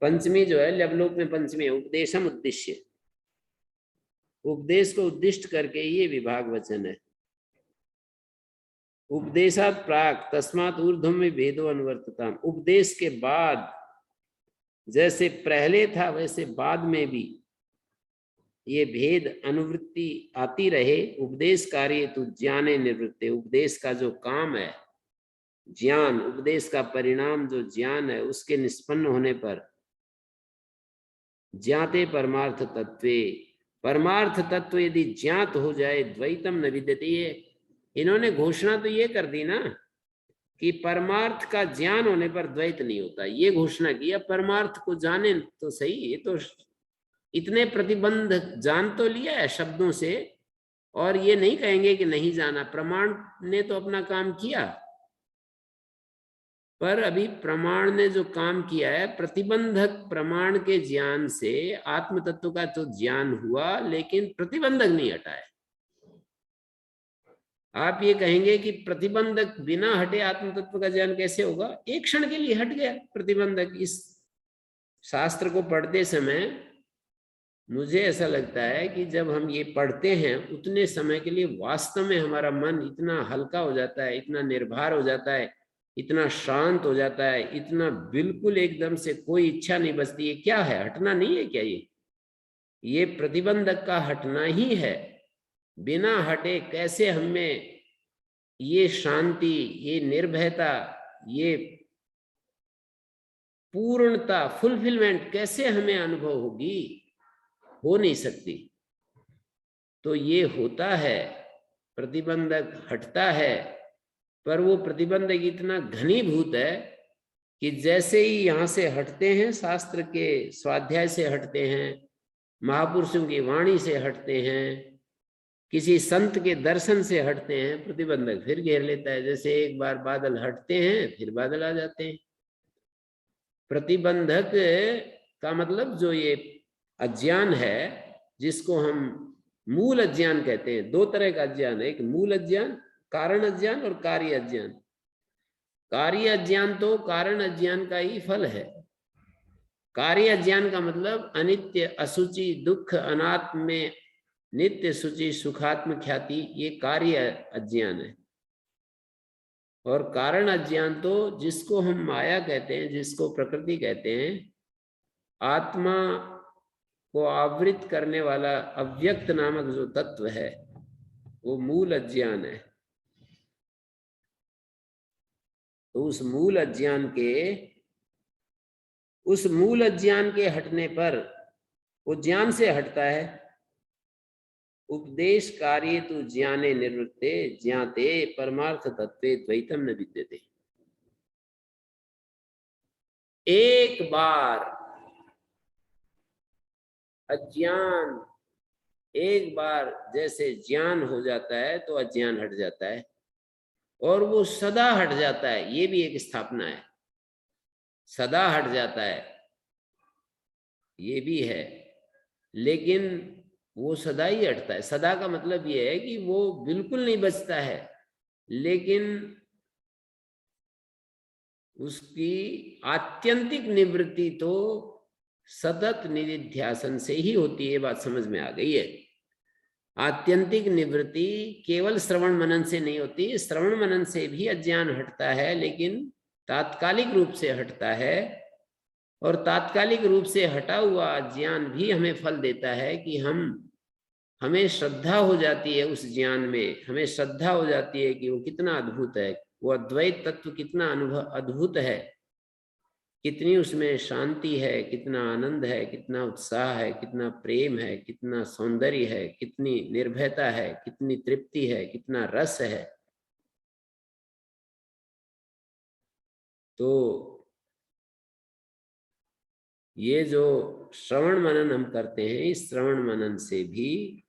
पंचमी जो है ल्यप लोप में पंचमी है, उपदेशम उद्देश्य, उपदेश को उद्दिष्ट करके ये विभाग वचन है। उपदेशात प्राक तस्मात् ऊर्ध्वम में भेदो अनुवर्तता, उपदेश के बाद जैसे पहले था वैसे बाद में भी ये भेद अनुवृत्ति आती रहे। उपदेश कार्य तो ज्ञाने निवृत्ते, उपदेश का जो काम है ज्ञान, उपदेश का परिणाम जो ज्ञान है उसके निष्पन्न होने पर ज्ञाते परमार्थ तत्वे, परमार्थ तत्व यदि ज्ञात हो जाए द्वैतम न विद्यते। इन्होंने घोषणा तो ये कर दी ना कि परमार्थ का ज्ञान होने पर द्वैत नहीं होता, ये घोषणा की। अब परमार्थ को जाने तो सही, ये तो इतने प्रतिबंध जान तो लिया है शब्दों से, और ये नहीं कहेंगे कि नहीं जाना। प्रमाण ने तो अपना काम किया, पर अभी प्रमाण ने जो काम किया है, प्रतिबंधक प्रमाण के ज्ञान से आत्म तत्व का तो ज्ञान हुआ, लेकिन प्रतिबंधक नहीं हटा है। आप ये कहेंगे कि प्रतिबंधक बिना हटे आत्म तत्व का ज्ञान कैसे होगा? एक क्षण के लिए हट गया प्रतिबंधक। इस शास्त्र को पढ़ते समय मुझे ऐसा लगता है कि जब हम ये पढ़ते हैं उतने समय के लिए वास्तव में हमारा मन इतना हल्का हो जाता है, इतना निर्भर हो जाता है, इतना शांत हो जाता है, इतना बिल्कुल एकदम से कोई इच्छा नहीं बचती है। क्या है? हटना नहीं है क्या? ये प्रतिबंधक का हटना ही है। बिना हटे कैसे हमें ये शांति, ये निर्भयता, ये पूर्णता, फुलफिलमेंट कैसे हमें अनुभव होगी? हो नहीं सकती। तो ये होता है, प्रतिबंधक हटता है, पर वो प्रतिबंधक इतना घनीभूत है कि जैसे ही यहाँ से हटते हैं, शास्त्र के स्वाध्याय से हटते हैं, महापुरुषों की वाणी से हटते हैं, किसी संत के दर्शन से हटते हैं, प्रतिबंधक फिर घेर लेता है। जैसे एक बार बादल हटते हैं फिर बादल आ जाते हैं। प्रतिबंधक का मतलब जो ये अज्ञान है, जिसको हम मूल अज्ञान कहते हैं। दो तरह का अज्ञान है, एक मूल अज्ञान, कारण अज्ञान, और कार्य अज्ञान। कार्य अज्ञान तो कारण अज्ञान का ही फल है। कार्य अज्ञान का मतलब अनित्य, असुचि, दुख, अनात्म में नित्य शुचि, सुखात्म ख्याति, ये कार्य अज्ञान है। और कारण अज्ञान तो जिसको हम माया कहते हैं, जिसको प्रकृति कहते हैं, आत्मा को आवृत करने वाला अव्यक्त नामक जो तत्व है, वो मूल अज्ञान है। तो उस मूल अज्ञान के हटने पर वो ज्ञान से हटता है। उपदेश कार्य तु ज्ञाने निवृत्ते ज्ञाते परमार्थ तत्वे द्वैतम न विद्यते। एक बार अज्ञान, एक बार जैसे ज्ञान हो जाता है तो अज्ञान हट जाता है, और वो सदा हट जाता है। ये भी एक स्थापना है, सदा हट जाता है, ये भी है। लेकिन वो सदा ही हटता है। सदा का मतलब ये है कि वो बिल्कुल नहीं बचता है, लेकिन उसकी आत्यंतिक निवृत्ति तो सतत निधिध्यासन से ही होती है। बात समझ में आ गई है? आत्यंतिक निवृत्ति केवल श्रवण मनन से नहीं होती। श्रवण मनन से भी अज्ञान हटता है, लेकिन तात्कालिक रूप से हटता है, और तात्कालिक रूप से हटा हुआ ज्ञान भी हमें फल देता है कि हमें श्रद्धा हो जाती है उस ज्ञान में। हमें श्रद्धा हो जाती है कि वो कितना अद्भुत है, वो अद्वैत तत्व कितना अद्भुत है, कितनी उसमें शांति है, कितना आनंद है, कितना उत्साह है, कितना प्रेम है, कितना सौंदर्य है, कितनी निर्भयता है, कितनी तृप्ति है, कितना रस है। तो ये जो श्रवण मनन हम करते हैं, इस श्रवण मनन से भी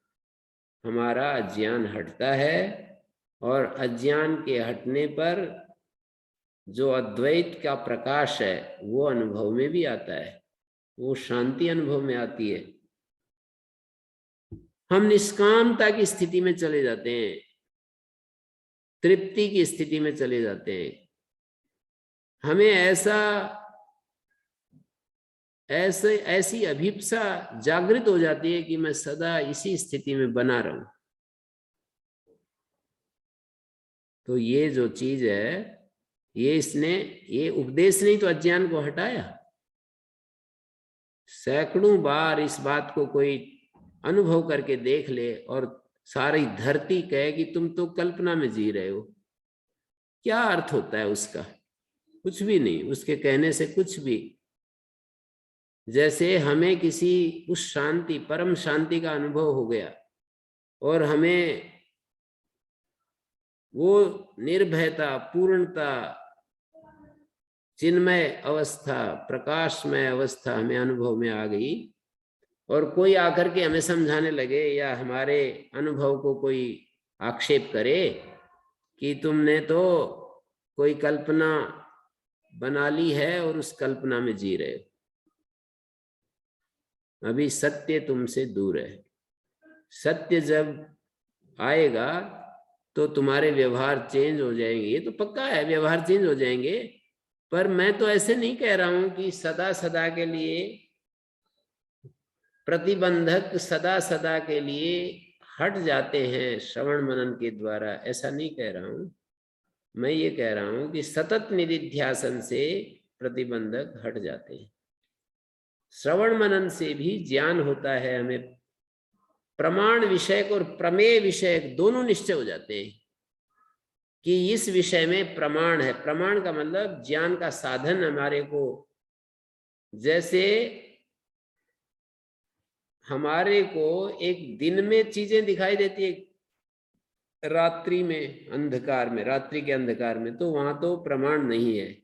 हमारा अज्ञान हटता है, और अज्ञान के हटने पर जो अद्वैत का प्रकाश है वो अनुभव में भी आता है, वो शांति अनुभव में आती है। हम निष्कामता की स्थिति में चले जाते हैं, तृप्ति की स्थिति में चले जाते हैं। हमें ऐसी अभिप्सा जागृत हो जाती है कि मैं सदा इसी स्थिति में बना रहूं। तो ये जो चीज है, ये उपदेश नहीं तो अज्ञान को हटाया। सैकड़ों बार इस बात को कोई अनुभव करके देख ले और सारी धरती कहे कि तुम तो कल्पना में जी रहे हो, क्या अर्थ होता है उसका? कुछ भी नहीं, उसके कहने से कुछ भी। जैसे हमें किसी उस शांति, परम शांति का अनुभव हो गया और हमें वो निर्भयता, पूर्णता, चिन्मय अवस्था, प्रकाशमय अवस्था हमें अनुभव में आ गई, और कोई आकर के हमें समझाने लगे या हमारे अनुभव को कोई आक्षेप करे कि तुमने तो कोई कल्पना बना ली है और उस कल्पना में जी रहे हो, अभी सत्य तुमसे दूर है। सत्य जब आएगा तो तुम्हारे व्यवहार चेंज हो जाएंगे, ये तो पक्का है, व्यवहार चेंज हो जाएंगे। पर मैं तो ऐसे नहीं कह रहा हूं कि सदा सदा के लिए प्रतिबंधक सदा सदा के लिए हट जाते हैं श्रवण मनन के द्वारा, ऐसा नहीं कह रहा हूं। मैं ये कह रहा हूं कि सतत निधिध्यासन से प्रतिबंधक हट जाते हैं। श्रवण मनन से भी ज्ञान होता है, हमें प्रमाण विषयक और प्रमेय विषयक दोनों निश्चय हो जाते हैं कि इस विषय में प्रमाण है। प्रमाण का मतलब ज्ञान का साधन हमारे को, जैसे हमारे को एक दिन में चीजें दिखाई देती है, रात्रि में अंधकार में, रात्रि के अंधकार में तो वहां तो प्रमाण नहीं है।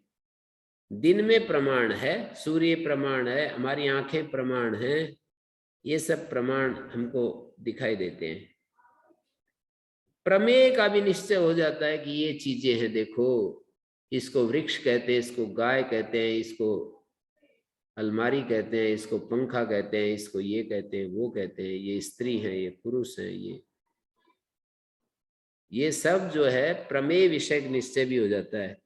दिन में प्रमाण है, सूर्य प्रमाण है, हमारी आंखें प्रमाण है, ये सब प्रमाण हमको दिखाई देते हैं। प्रमेय का भी निश्चय हो जाता है कि ये चीजें हैं, देखो इसको वृक्ष कहते हैं, इसको गाय कहते हैं, इसको अलमारी कहते हैं, इसको पंखा कहते हैं, इसको ये कहते हैं, वो कहते हैं, ये स्त्री है, ये पुरुष है, ये सब जो है प्रमेय विषयक निश्चय भी हो जाता है।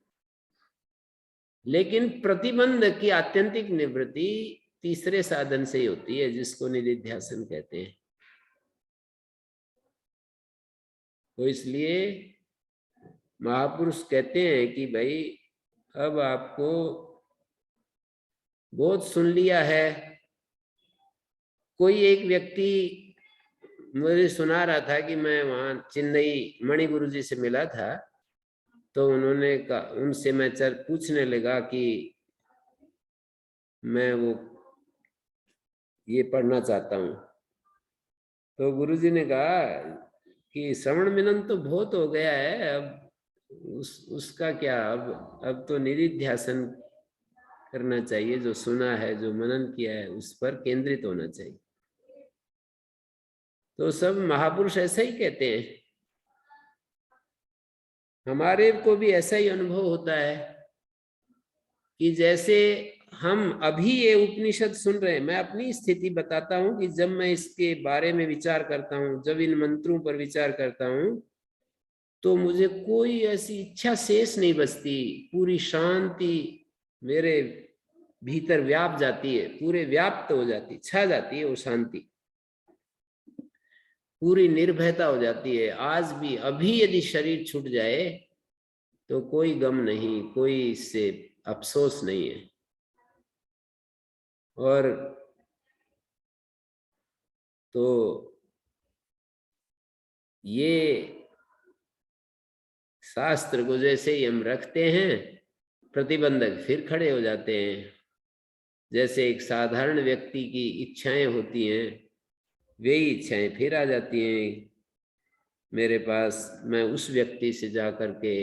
लेकिन प्रतिबंध की आत्यंतिक निवृत्ति तीसरे साधन से ही होती है, जिसको निधिध्यासन कहते हैं। तो इसलिए महापुरुष कहते हैं कि भाई अब आपको बहुत सुन लिया है। कोई एक व्यक्ति मुझे सुना रहा था कि मैं वहां चेन्नई मणि गुरु जी से मिला था, तो उन्होंने कहा, उनसे मैं पूछने लगा कि मैं वो ये पढ़ना चाहता हूँ। तो गुरु जी ने कहा कि श्रवण मनन तो बहुत हो गया है, अब उसका क्या, अब तो निधिध्यासन करना चाहिए, जो सुना है, जो मनन किया है उस पर केंद्रित होना चाहिए। तो सब महापुरुष ऐसा ही कहते हैं, हमारे को भी ऐसा ही अनुभव होता है कि जैसे हम अभी ये उपनिषद सुन रहे हैं। मैं अपनी स्थिति बताता हूं कि जब मैं इसके बारे में विचार करता हूं, जब इन मंत्रों पर विचार करता हूं, तो मुझे कोई ऐसी इच्छा शेष नहीं बचती, पूरी शांति मेरे भीतर व्याप जाती है, पूरे व्याप्त हो जाती, छा जाती है वो शांति, पूरी निर्भयता हो जाती है। आज भी अभी यदि शरीर छूट जाए तो कोई गम नहीं, कोई इससे अफसोस नहीं है। और तो ये शास्त्र को जैसे ही हम रखते हैं, प्रतिबंधक फिर खड़े हो जाते हैं। जैसे एक साधारण व्यक्ति की इच्छाएं होती हैं, वे इच्छाएं फिर आ जाती हैं मेरे पास, मैं उस व्यक्ति से जा करके,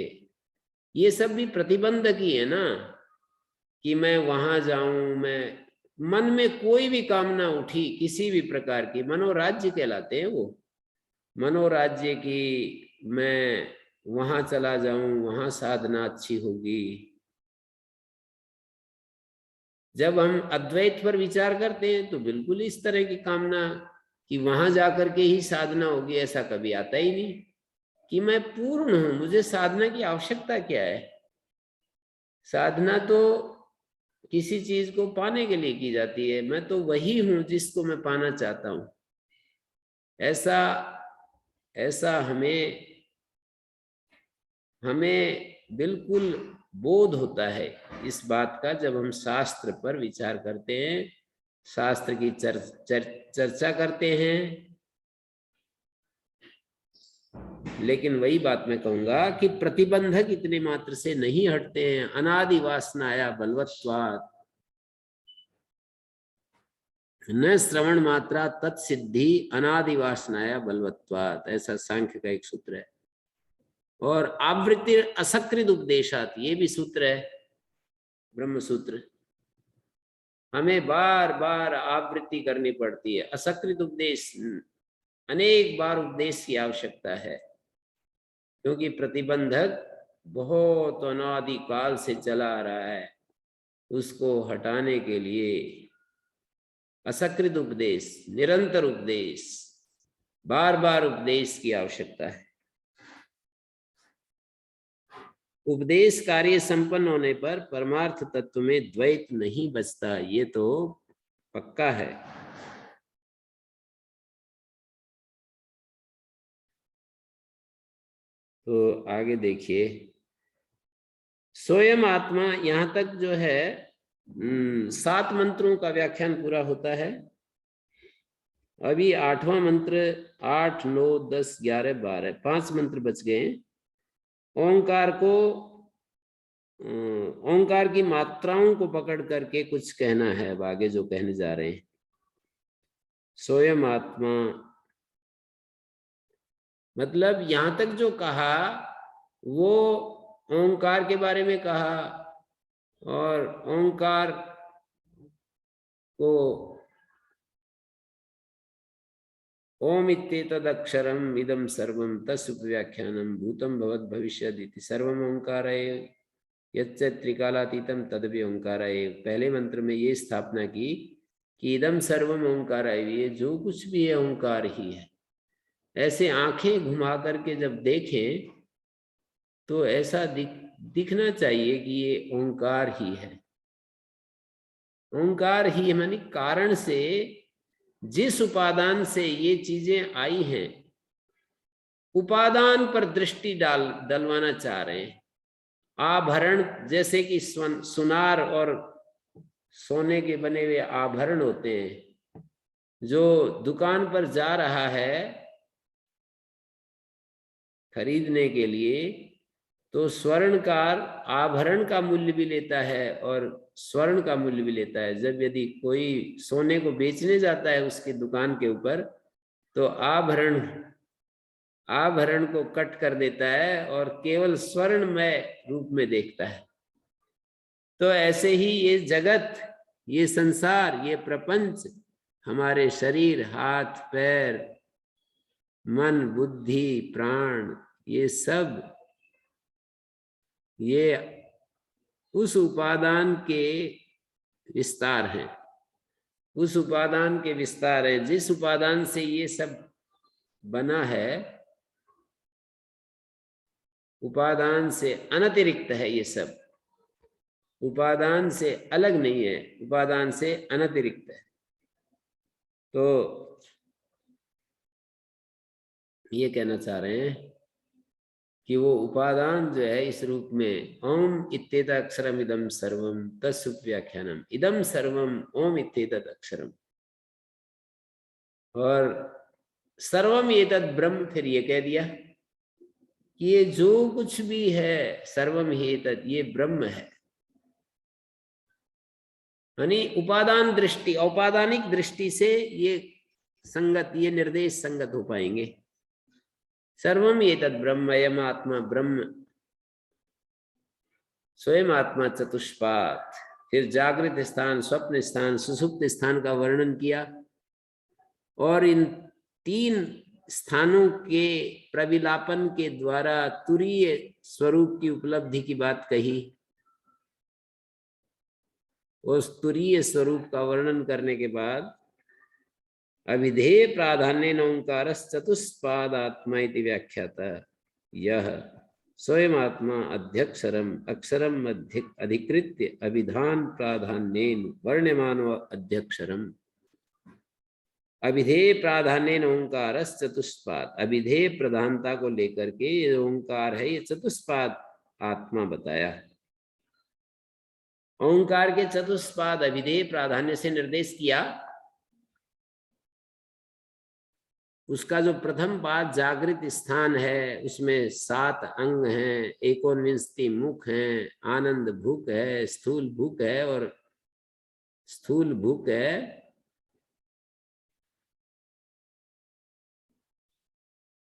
ये सब भी प्रतिबंधक ही है ना, कि मैं वहां जाऊं, मैं मन में कोई भी कामना उठी किसी भी प्रकार की, मनोराज्य कहलाते हैं वो, मनोराज्य की, मैं वहां चला जाऊं, वहां साधना अच्छी होगी। जब हम अद्वैत पर विचार करते हैं तो बिल्कुल इस तरह की कामना कि वहां जाकर के ही साधना होगी, ऐसा कभी आता ही नहीं। कि मैं पूर्ण हूं, मुझे साधना की आवश्यकता क्या है? साधना तो किसी चीज को पाने के लिए की जाती है, मैं तो वही हूं जिसको मैं पाना चाहता हूं। ऐसा ऐसा हमें बिल्कुल बोध होता है इस बात का जब हम शास्त्र पर विचार करते हैं, शास्त्र की चर्चा करते हैं। लेकिन वही बात मैं कहूंगा कि प्रतिबंधक इतने मात्र से नहीं हटते हैं। अनादि वासनाया बलवत्वात् न श्रवण मात्रा तत्सिद्धि अनादि वासनाया बलवत्वात्, ऐसा सांख्य का एक सूत्र है। और आवृत्ति असकृत उपदेशात, ये भी सूत्र है, ब्रह्म सूत्र। हमें बार बार आवृत्ति करनी पड़ती है, असकृत उपदेश, अनेक बार उपदेश की आवश्यकता है, क्योंकि प्रतिबंधक बहुत अनादि काल से चला आ रहा है। उसको हटाने के लिए असकृत उपदेश, निरंतर उपदेश, बार बार उपदेश की आवश्यकता है। उपदेश कार्य संपन्न होने पर परमार्थ तत्व में द्वैत नहीं बचता, ये तो पक्का है। तो आगे देखिए, स्वयं आत्मा, यहां तक जो है 7 मंत्रों का व्याख्यान पूरा होता है। अभी 8वां मंत्र, 8, 9, 10, 11, 12, 5 मंत्र बच गए। ओंकार को, ओंकार की मात्राओं को पकड़ करके कुछ कहना है अब आगे जो कहने जा रहे हैं। स्वयं आत्मा मतलब यहां तक जो कहा वो ओंकार के बारे में कहा, और ओंकार को ओम इत्येतदक्षरम् इदं सर्वं तस्य व्याख्यानं भूतं भवत् भविष्यदिति सर्वम् ओंकार एव यच्च त्रिकालातीतं तदपि ओंकार एव। पहले मंत्र में ये स्थापना की कि इदं सर्वम् ओंकार एव, ये जो कुछ भी है ओंकार ही है। ऐसे आंखें घुमा करके जब देखें तो ऐसा दिखना चाहिए कि ये ओंकार ही है। ओंकार ही मानी कारण से, जिस उपादान से ये चीजें आई हैं, उपादान पर दृष्टि डलवाना चाह रहे हैं। आभरण, जैसे कि सुनार और सोने के बने हुए आभरण होते हैं, जो दुकान पर जा रहा है खरीदने के लिए, तो स्वर्णकार आभरण का मूल्य भी लेता है और स्वर्ण का मूल्य भी लेता है। जब यदि कोई सोने को बेचने जाता है उसकी दुकान के ऊपर, तो आभरण को कट कर देता है और केवल स्वर्णमय रूप में देखता है। तो ऐसे ही ये जगत, ये संसार, ये प्रपंच, हमारे शरीर, हाथ पैर, मन बुद्धि प्राण, ये सब ये उस उपादान के विस्तार हैं, उस उपादान के विस्तार हैं। जिस उपादान से ये सब बना है, उपादान से अनतिरिक्त है ये सब, उपादान से अलग नहीं है, उपादान से अनतिरिक्त है। तो ये कहना चाह रहे हैं कि वो उपादान जो है इस रूप में ओम इत्येतत् अक्षरम इदम सर्वम तत्सुप व्याख्यानम इदम सर्वम ओम इत्येतत् अक्षरम, और सर्वम एतत् ब्रह्म, फिर ये कह दिया कि ये जो कुछ भी है सर्वम ही एतत्, ये ब्रह्म है। यानी उपादान दृष्टि, औपादानिक दृष्टि से ये संगत, ये निर्देश संगत हो पाएंगे। सर्वम एतत् ब्रह्म, अयम आत्मा ब्रह्म, स्वयं आत्मा चतुष्पाद। फिर जागृत स्थान, स्वप्न स्थान, सुषुप्त स्थान का वर्णन किया, और इन तीन स्थानों के प्रविलापन के द्वारा तुरीय स्वरूप की उपलब्धि की बात कही। उस तुरीय स्वरूप का वर्णन करने के बाद अविधेय प्राधान्येन ओंकारस् चतुष्पाद आत्मा इति व्याख्याता, यह स्वयं आत्मा अध्यक्षरम अक्षरम अधिकृत्य अभिधान प्राधान्येन वर्ण्यमानो अध्यक्षरम। अभिधेय प्राधान्येन ओंकारस् चतुष्पाद, अभिधेय प्रधानता को लेकर के ये ओंकार है, ये चतुष्पाद आत्मा बताया। ओंकार के चतुष्पाद अभिधेय प्राधान्य से निर्देश किया। उसका जो प्रथम पाद जागृत स्थान है, उसमें 7 अंग हैं, 49 मुख हैं, आनंद भूख है, स्थूल भूख है, और स्थूल भूख है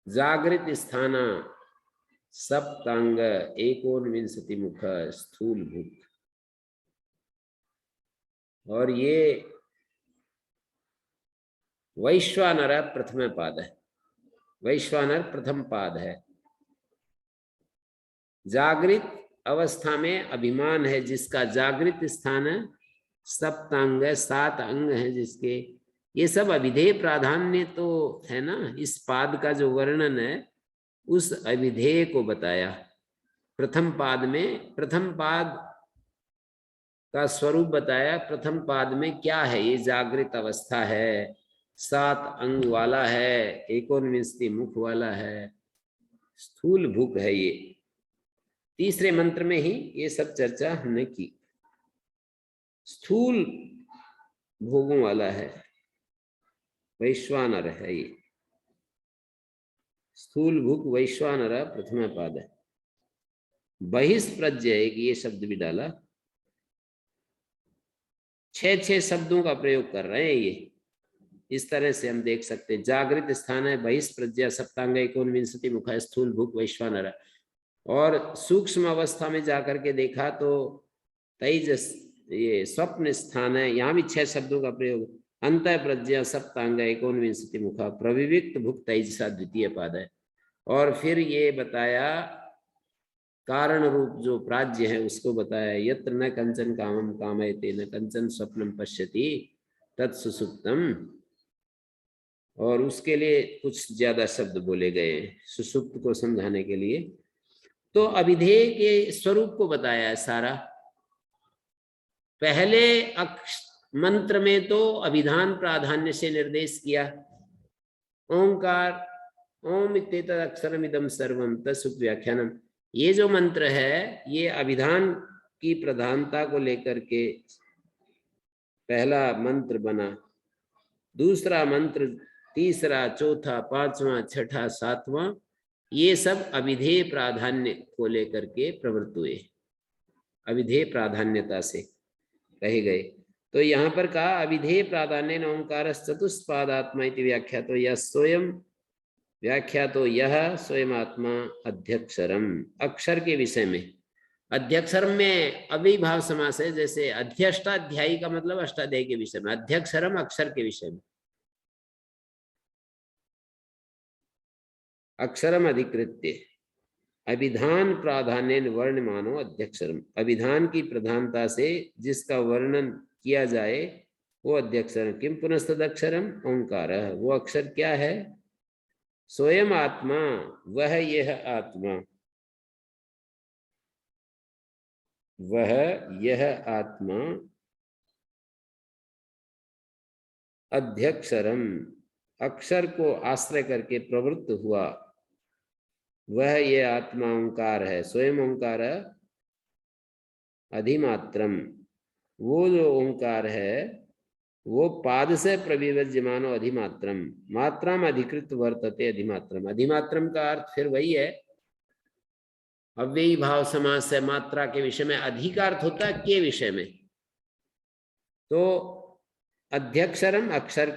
जागृत स्थान सप्तांग 49 मुख स्थूल भूख, और ये वैश्वानर प्रथम पाद है, वैश्वानर प्रथम पाद है। जागृत अवस्था में अभिमान है जिसका, जागृत स्थान है, सप्तांग 7 अंग है जिसके, ये सब अभिधेय प्राधान्य तो है ना। इस पाद का जो वर्णन है उस अभिधेय को बताया प्रथम पाद में। प्रथम पाद का स्वरूप बताया, प्रथम पाद में क्या है, ये जागृत अवस्था है, 7 अंग वाला है, 49 मुख वाला है, स्थूल भूख है। ये तीसरे मंत्र में ही ये सब चर्चा हमने की। स्थूल भोगों वाला है, वैश्वानर है ये, स्थूल भूख वैश्वानर प्रथम पाद है। बहिष्प्रज्ञ है, ये शब्द भी डाला, 6 शब्दों का प्रयोग कर रहे हैं ये। इस तरह से हम देख सकते हैं, जागृत स्थान है, बहिष्प्रज्ञा, सप्तांग 49 मुख, स्थूल भूख वैश्वानर। और सूक्ष्म अवस्था में जाकर के देखा तो तेजस, ये स्वप्न स्थान है, यहाँ भी 6 शब्दों का प्रयोग, अंत प्रज्ञा, सप्तांग 49 मुख, प्रविविक्त भुक्त तेजसा द्वितीय पाद है। और फिर ये बताया कारण रूप जो प्राज्य है उसको बताया, यत्र न कंचन कामम कामयते न कंचन स्वप्नम पश्यति तत्सुसुप्तम। और उसके लिए कुछ ज्यादा शब्द बोले गए सुसुप्त को समझाने के लिए। तो अभिधेय के स्वरूप को बताया है सारा। पहले मंत्र में तो अभिधान प्राधान्य से निर्देश किया, ओंकार ओम इत्येतत् अक्षरम इदम सर्वम तत्सुप व्याख्यानम। ये जो मंत्र है ये अभिधान की प्रधानता को लेकर के पहला मंत्र बना। दूसरा मंत्र, तीसरा, चौथा, पांचवा, छठा, सातवां, ये सब अभिधेय प्राधान्य को लेकर के प्रवृत्त हुए, अभिधेय प्राधान्यता से कहे गए। तो यहाँ पर कहा अभिधेय प्राधान्य ओंकार चतुष्पादात्मा इति व्याख्या, तो यह स्वयं व्याख्या, तो यह स्वयं आत्मा अध्यक्षरम, अक्षर के विषय में। अध्यक्षरम में अविभाव समास है, जैसे अध्यष्टाध्यायी का मतलब अष्टाध्यायी के विषय में, अध्यक्षरम अक्षर के विषय में। अक्षरम अधिकृत्य अभिधान प्राधान्य वर्ण मानो अध्यक्षरम, अभिधान की प्रधानता से जिसका वर्णन किया जाए वो अध्यक्षरम। किम पुनस्तदक्षरम ओंकार, वो अक्षर क्या है, स्वयं आत्मा, वह यह आत्मा। वह यह आत्मा अध्यक्षरम अक्षर को आश्रय करके प्रवृत्त हुआ, वह ये आत्मा ओंकार है, स्वयं ओंकार अधिमात्रम। वो जो ओंकार है वो पाद से प्रविभज्यमानो अधिमात्रम, मात्राम अधिकृत वर्तते अधिमात्रम। अधिमात्रम का अर्थ फिर वही है, अव्ययी भाव समास से मात्रा के विषय में, अधिकार्थ होता है के विषय में। तो अध्यक्षरम अक्षर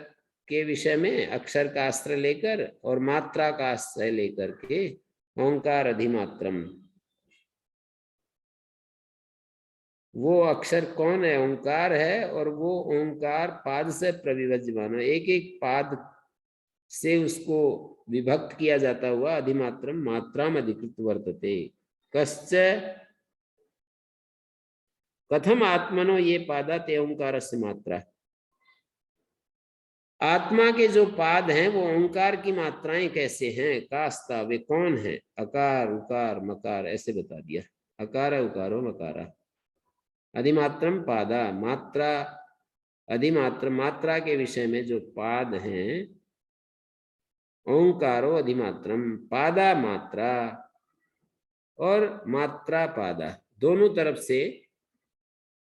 के विषय में, अक्षर का आश्रय लेकर और मात्रा का आश्रय लेकर के ओंकार अधिमात्रम। वो अक्षर कौन है? ओंकार है, और वो ओंकार पाद से प्रविभज्यमान, एक एक पाद से उसको विभक्त किया जाता हुआ अधिमात्रम मात्राम अधिकृत वर्तते। कश्च कथम आत्मनो ये पादा ते ओंकार से मात्रा। आत्मा के जो पाद हैं वो ओंकार की मात्राएं कैसे हैं? कास्ता, वे कौन है? अकार उकार मकार, ऐसे बता दिया। अकार उकारो मकारा। अधिमात्रम पादा, मात्रा अधिमात्र, मात्रा के विषय में जो पाद हैं, ओंकारो अधिमात्रम, पादा मात्रा और मात्रा पादा, दोनों तरफ से,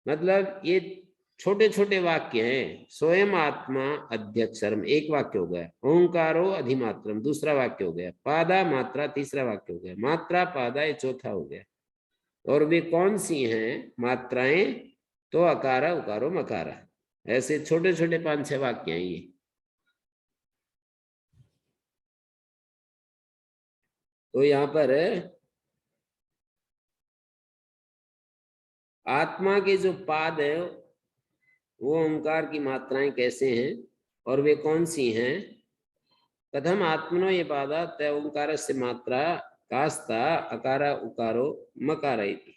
मतलब ये छोटे छोटे वाक्य हैं। स्वयं आत्मा अध्यक्षरम एक वाक्य हो गया, ओंकारो अधिमात्रम दूसरा वाक्य हो गया, पादा मात्रा तीसरा वाक्य हो गया, मात्रा पादा ये चौथा हो गया। और वे कौन सी हैं मात्राएं? तो अकारा उकारो मकारा, ऐसे छोटे छोटे 5-6 वाक्य हैं ये। तो यहाँ पर आत्मा के जो पाद है वो ओंकार की मात्राएं कैसे हैं और वे कौन सी हैं? कथम आत्मनो ये पादा तय ओंकार से मात्रा कास्ता अकारा उकारो मकारा इति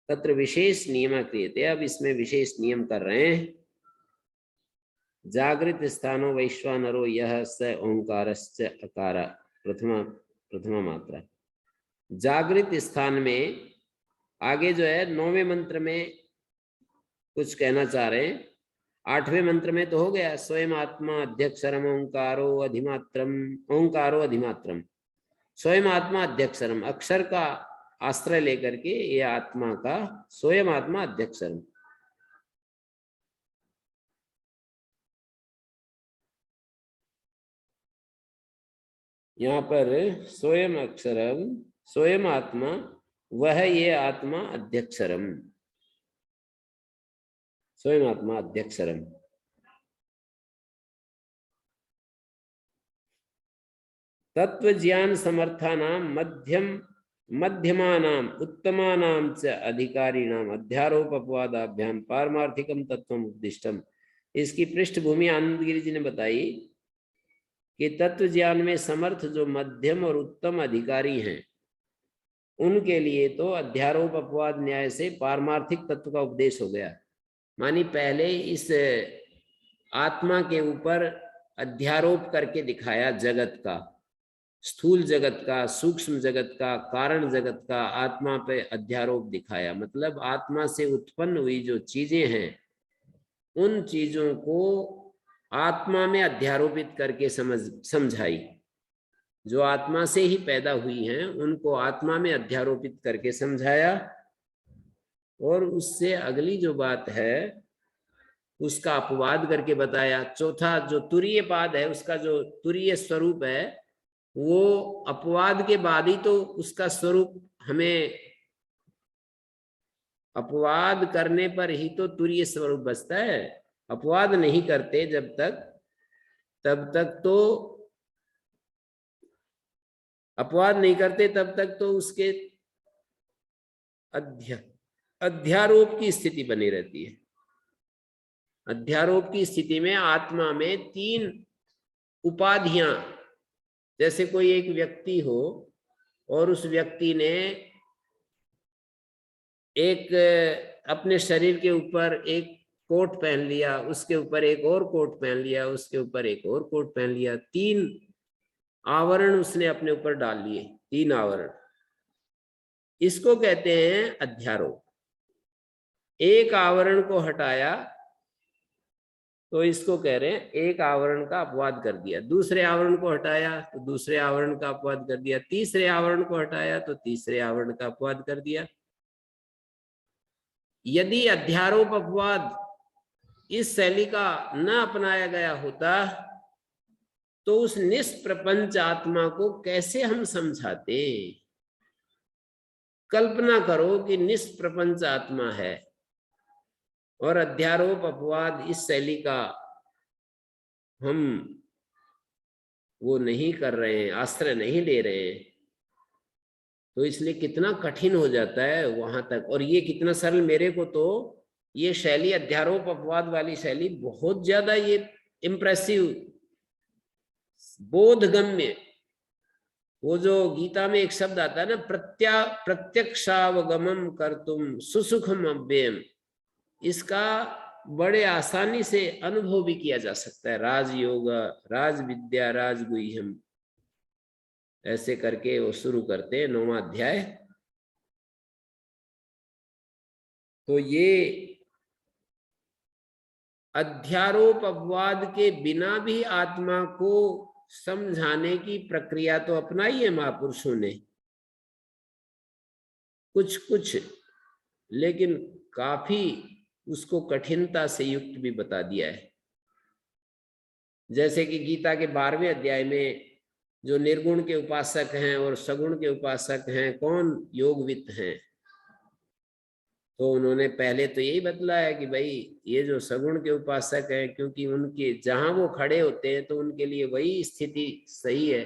तत्र विशेष नियम क्रियते। अब इसमें विशेष नियम कर रहे हैं। जागृत स्थानो वैश्वानरो यह स ओंकारश्च अकार, प्रथमा मात्रा। जागृत स्थान में आगे जो है 9वें मंत्र में कुछ कहना चाह रहे हैं। 8वें मंत्र में तो हो गया स्वयं आत्मा अध्यक्षरम ओंकारो अधिमात्रम, ओंकारो अधिमात्रम, स्वयं आत्मा अध्यक्षरम, अक्षर का आश्रय लेकर के ये आत्मा का स्वयं आत्मा अध्यक्षरम। यहाँ पर स्वयं अक्षरम, स्वयं आत्मा, वह ये आत्मा अध्यक्षरम, स्वयं आत्मा अध्यक्षरम। तत्व ज्ञान समर्थानाम मध्यमानाम उत्तमानाम च अधिकारिणाम अध्यारोप अपवादाभ्याम पारमार्थिकम तत्वम उपदिष्टम। इसकी पृष्ठभूमि आनंद गिरि जी ने बताई कि तत्व ज्ञान में समर्थ जो मध्यम और उत्तम अधिकारी हैं उनके लिए तो अध्यारोप अपवाद न्याय से पारमार्थिक तत्व का उपदेश हो गया। मानी पहले इस आत्मा के ऊपर अध्यारोप करके दिखाया, जगत का, स्थूल जगत का, सूक्ष्म जगत का, कारण जगत का आत्मा पे अध्यारोप दिखाया। मतलब आत्मा से उत्पन्न हुई जो चीजें हैं उन चीजों को आत्मा में अध्यारोपित करके समझाई। जो आत्मा से ही पैदा हुई हैं उनको आत्मा में अध्यारोपित करके समझाया। और उससे अगली जो बात है उसका अपवाद करके बताया। चौथा जो तुरीय पाद है, उसका जो तुरीय स्वरूप है वो अपवाद के बाद ही तो उसका स्वरूप हमें, अपवाद करने पर ही तो तुरीय स्वरूप बचता है। अपवाद नहीं करते जब तक, तब तक तो अपवाद नहीं करते तब तक तो उसके अध्यारोप की स्थिति बनी रहती है। अध्यारोप की स्थिति में आत्मा में 3 उपाधियां, जैसे कोई एक व्यक्ति हो और उस व्यक्ति ने एक अपने शरीर के ऊपर एक कोट पहन लिया, उसके ऊपर एक और कोट पहन लिया, उसके ऊपर एक और कोट पहन लिया, 3 आवरण उसने अपने ऊपर डाल लिए, 3 आवरण। इसको कहते हैं अध्यारोप। एक आवरण को हटाया तो इसको कह रहे हैं एक आवरण का अपवाद कर दिया, दूसरे आवरण को हटाया तो दूसरे आवरण का अपवाद कर दिया, तीसरे आवरण को हटाया तो तीसरे आवरण का अपवाद कर दिया। यदि अध्यारोप अपवाद इस शैली का न अपनाया गया होता तो उस निष्प्रपंच आत्मा को कैसे हम समझाते। कल्पना करो कि निष्प्रपंच आत्मा है और अध्यारोप अपवाद इस शैली का हम वो नहीं कर रहे हैं, आश्रय नहीं ले रहे हैं, तो इसलिए कितना कठिन हो जाता है वहां तक। और ये कितना सरल, मेरे को तो ये शैली अध्यारोप अपवाद वाली शैली बहुत ज्यादा ये इम्प्रेसिव, बोधगम्य। वो जो गीता में एक शब्द आता है ना, प्रत्यक्षावगमम कर्तुम सुसुखम अव्ययम, इसका बड़े आसानी से अनुभव भी किया जा सकता है। राजयोग, राज विद्या, राजगुह्यम, ऐसे करके वो शुरू करते हैं 9वां अध्याय। तो ये अध्यारोप अपवाद के बिना भी आत्मा को समझाने की प्रक्रिया तो अपनाई है महापुरुषों ने, कुछ कुछ, लेकिन काफी उसको कठिनता से युक्त भी बता दिया है। जैसे कि गीता के 12वें अध्याय में जो निर्गुण के उपासक हैं और सगुण के उपासक हैं, कौन योगवित हैं, तो उन्होंने पहले तो यही बतलाया कि भाई ये जो सगुण के उपासक हैं, क्योंकि उनके जहां वो खड़े होते हैं तो उनके लिए वही स्थिति सही है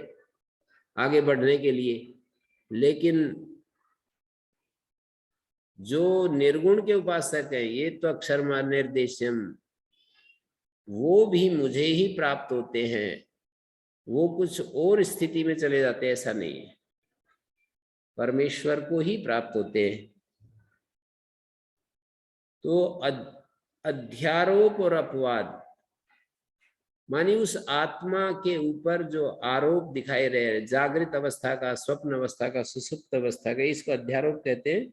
आगे बढ़ने के लिए। लेकिन जो निर्गुण के उपासक हैं, ये तो अक्षरमा निर्देशम, वो भी मुझे ही प्राप्त होते हैं, वो कुछ और स्थिति में चले जाते हैं, ऐसा नहीं है, परमेश्वर को ही प्राप्त होते हैं। तो अध्यारोप और अपवाद मानी उस आत्मा के ऊपर जो आरोप दिखाई रहे हैं, जागृत अवस्था का, स्वप्न अवस्था का, सुसुप्त अवस्था का, इसको अध्यारोप कहते हैं।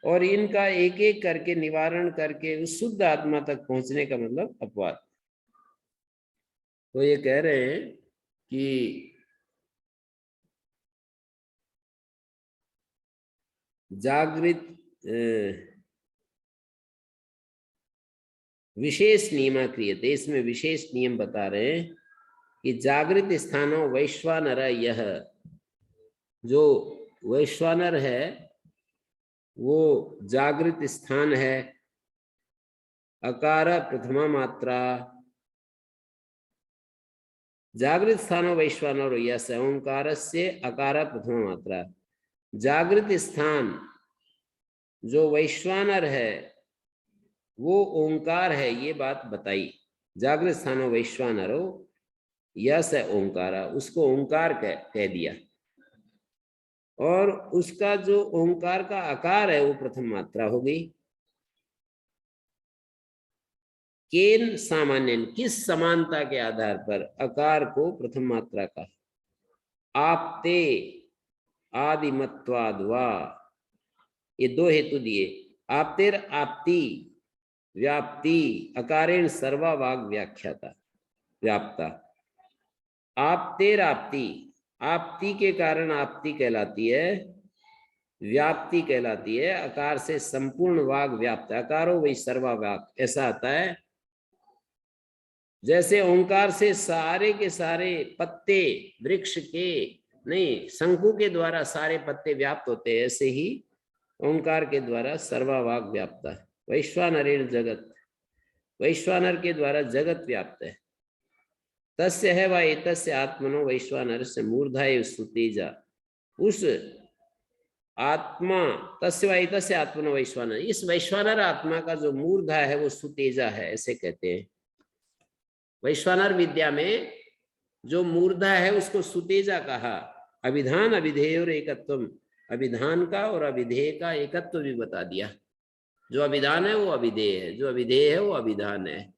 और इनका एक एक करके निवारण करके उस शुद्ध आत्मा तक पहुंचने का मतलब अपवाद। तो ये कह रहे हैं कि जागृत विशेष नियम क्रियते, इसमें विशेष नियम बता रहे हैं कि जागृत स्थानों वैश्वानर, यह जो वैश्वानर है वो जागृत स्थान है। अकार प्रथमा मात्रा, जागृत स्थानों वैश्वानर यस, ओंकार से अकार प्रथमा मात्रा। जागृत स्थान जो वैश्वानर है वो ओंकार है, ये बात बताई। जागृत स्थानों वैश्वानरो यस है ओंकारा, उसको ओंकार कह दिया। और उसका जो ओंकार का आकार है वो प्रथम मात्रा हो गई। केन सामान्य, किस समानता के आधार पर आकार को प्रथम मात्रा का, आपते आदिमत्वाद वा, ये दो हेतु दिए। आपतेर आपती व्याप्ति, अकारेण सर्वा वाग व्याख्याता व्याप्ता। आपतेर आपती, आपती के कारण आपती कहलाती है, व्याप्ति कहलाती है, अकार से संपूर्ण वाग व्याप्त, अकारो वही सर्वा वाग, ऐसा आता है। जैसे ओंकार से सारे के सारे पत्ते वृक्ष के नहीं, शंकु के द्वारा सारे पत्ते व्याप्त होते हैं, ऐसे ही ओंकार के द्वारा सर्वा वाग व्याप्त है। वैश्वानरेण जगत, वैश्वानर के द्वारा जगत व्याप्त है। तस्य है व एतस्य आत्मनो वैश्वानर से मूर्धाय सुतेजा, उस आत्मा, तस्य व एतस्य आत्मनो वैश्वानर, इस वैश्वानर आत्मा का जो मूर्धा है वो सुतेजा है, ऐसे कहते हैं। वैश्वानर विद्या में जो मूर्धा है उसको सुतेजा कहा। अभिधान अभिधेय और एकत्व, अभिधान का और अभिधेय का एकत्व भी बता दिया। जो अभिधान है वो अभिधेय है, जो अभिधेय है वो अभिधान है।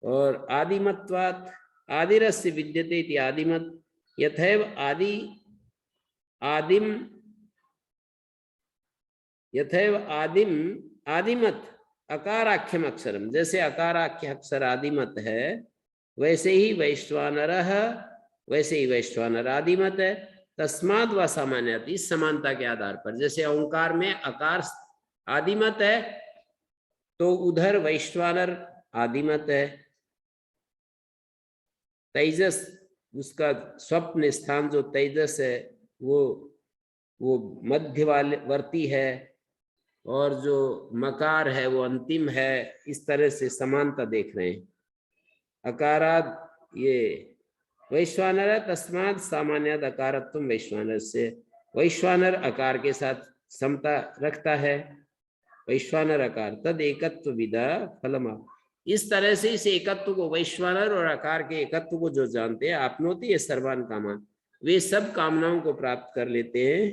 और आदिमत्वात्, आदिरस्य विद्यते इति आदिमत, यथैव आदि आदिम यथैव आदिम आदिमत अकाराख्यम अक्षरम, जैसे अकाराख्य अक्षर आदिमत है वैसे ही वैश्वानरः, वैसे ही वैश्वानर आदिमत है। तस्माद् व सामान्यत, इस समानता के आधार पर, जैसे ओंकार में अकार आदिमत है तो उधर वैश्वानर आदिमत है। तेजस, उसका स्वप्न स्थान जो तेजस है वो मध्य वाले वर्ती है, और जो मकार है वो अंतिम है। इस तरह से समानता देख रहे हैं। अकाराद ये वैश्वानर है, तस्मात् सामान्यत अकारत्वम वैश्वानर से, वैश्वानर आकार के साथ समता रखता है। वैश्वानर आकार तद एकत्व विदा फलम, इस तरह से इस एकत्व को, वैश्वानर और आकार के एकत्व को जो जानते हैं, आपनोति ये सर्वान कामान, वे सब कामनाओं को प्राप्त कर लेते हैं।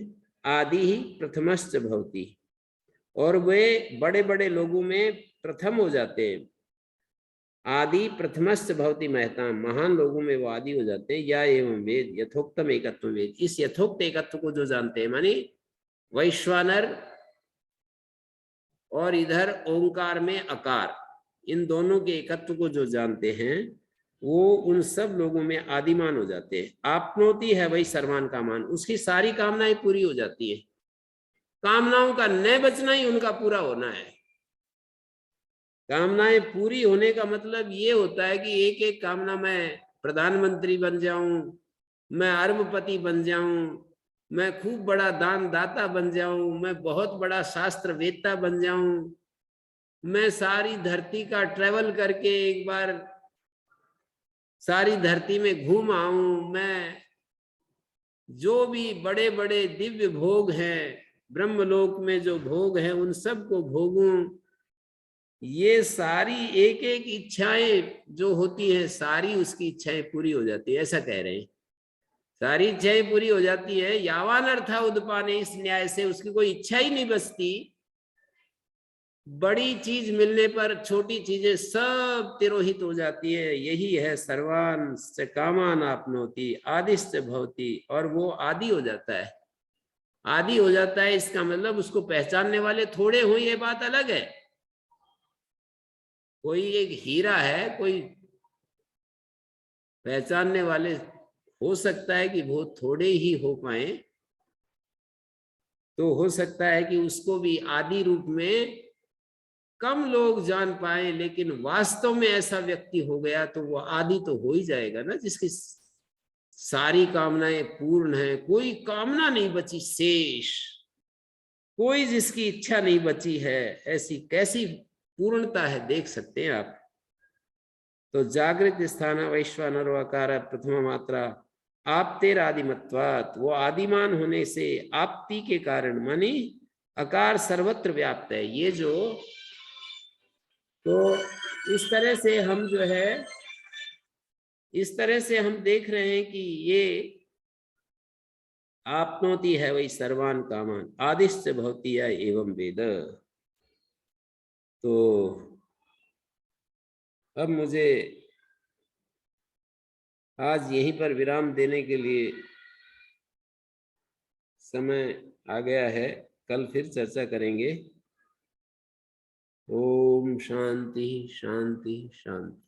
आदि ही प्रथमश्च भवति, और वे बड़े बड़े लोगों में प्रथम हो जाते हैं। आदि प्रथमश्च भवति महताम, महान लोगों में वो आदि हो जाते हैं। या एवं वेद यथोक्तम एकत्व वेद, इस यथोक्त एकत्व को जो जानते हैं, मानी वैश्वानर और इधर ओंकार में अकार, इन दोनों के एकत्व को जो जानते हैं वो उन सब लोगों में आदिमान हो जाते हैं। आपनोति है वही सर्वान कामान, उसकी सारी कामनाएं पूरी हो जाती है। कामनाओं का न बचना ही उनका पूरा होना है। कामनाएं पूरी होने का मतलब ये होता है कि एक एक कामना, मैं प्रधानमंत्री बन जाऊं, मैं अरबपति बन जाऊं, मैं खूब बड़ा दान दाता बन जाऊं, मैं बहुत बड़ा शास्त्र वेत्ता बन जाऊं, मैं सारी धरती का ट्रेवल करके एक बार सारी धरती में घूम आऊं, मैं जो भी बड़े बड़े दिव्य भोग हैं, ब्रह्मलोक में जो भोग हैं उन सब को भोगूं। ये सारी एक एक इच्छाएं जो होती है, सारी उसकी इच्छाएं पूरी हो जाती है, ऐसा कह रहे हैं। सारी इच्छाएं पूरी हो जाती है। यावान अर्था उद्पाने, इस न्याय से उसकी कोई इच्छा ही नहीं बचती। बड़ी चीज मिलने पर छोटी चीजें सब तिरोहित हो जाती है। यही है सर्वान से कामान आपनोति आदिश्च भवति, और वो आदि हो जाता है। आदि हो जाता है इसका मतलब उसको पहचानने वाले थोड़े हो, ये बात अलग है। कोई एक हीरा है, कोई पहचानने वाले हो सकता है कि वो थोड़े ही हो पाए, तो हो सकता है कि उसको भी आदि रूप में कम लोग जान पाए, लेकिन वास्तव में ऐसा व्यक्ति हो गया तो वो आदि तो हो ही जाएगा ना, जिसकी सारी कामनाएं पूर्ण है, कोई कामना नहीं बची शेष, कोई जिसकी इच्छा नहीं बची है। ऐसी कैसी पूर्णता है, देख सकते हैं आप। तो जागृत स्थान वैश्वानर आकार प्रथमा मात्रा आपतेर आदिमत्वात्, वो आदिमान होने से आपती के कारण, मानी आकार सर्वत्र व्याप्त है। ये जो, तो इस तरह से हम जो है, इस तरह से हम देख रहे हैं कि ये आपनोति है वही सर्वान कामान आदिश्च भवति एवं वेद। तो अब मुझे आज यहीं पर विराम देने के लिए समय आ गया है। कल फिर चर्चा करेंगे। ओम शांति शांति शांति।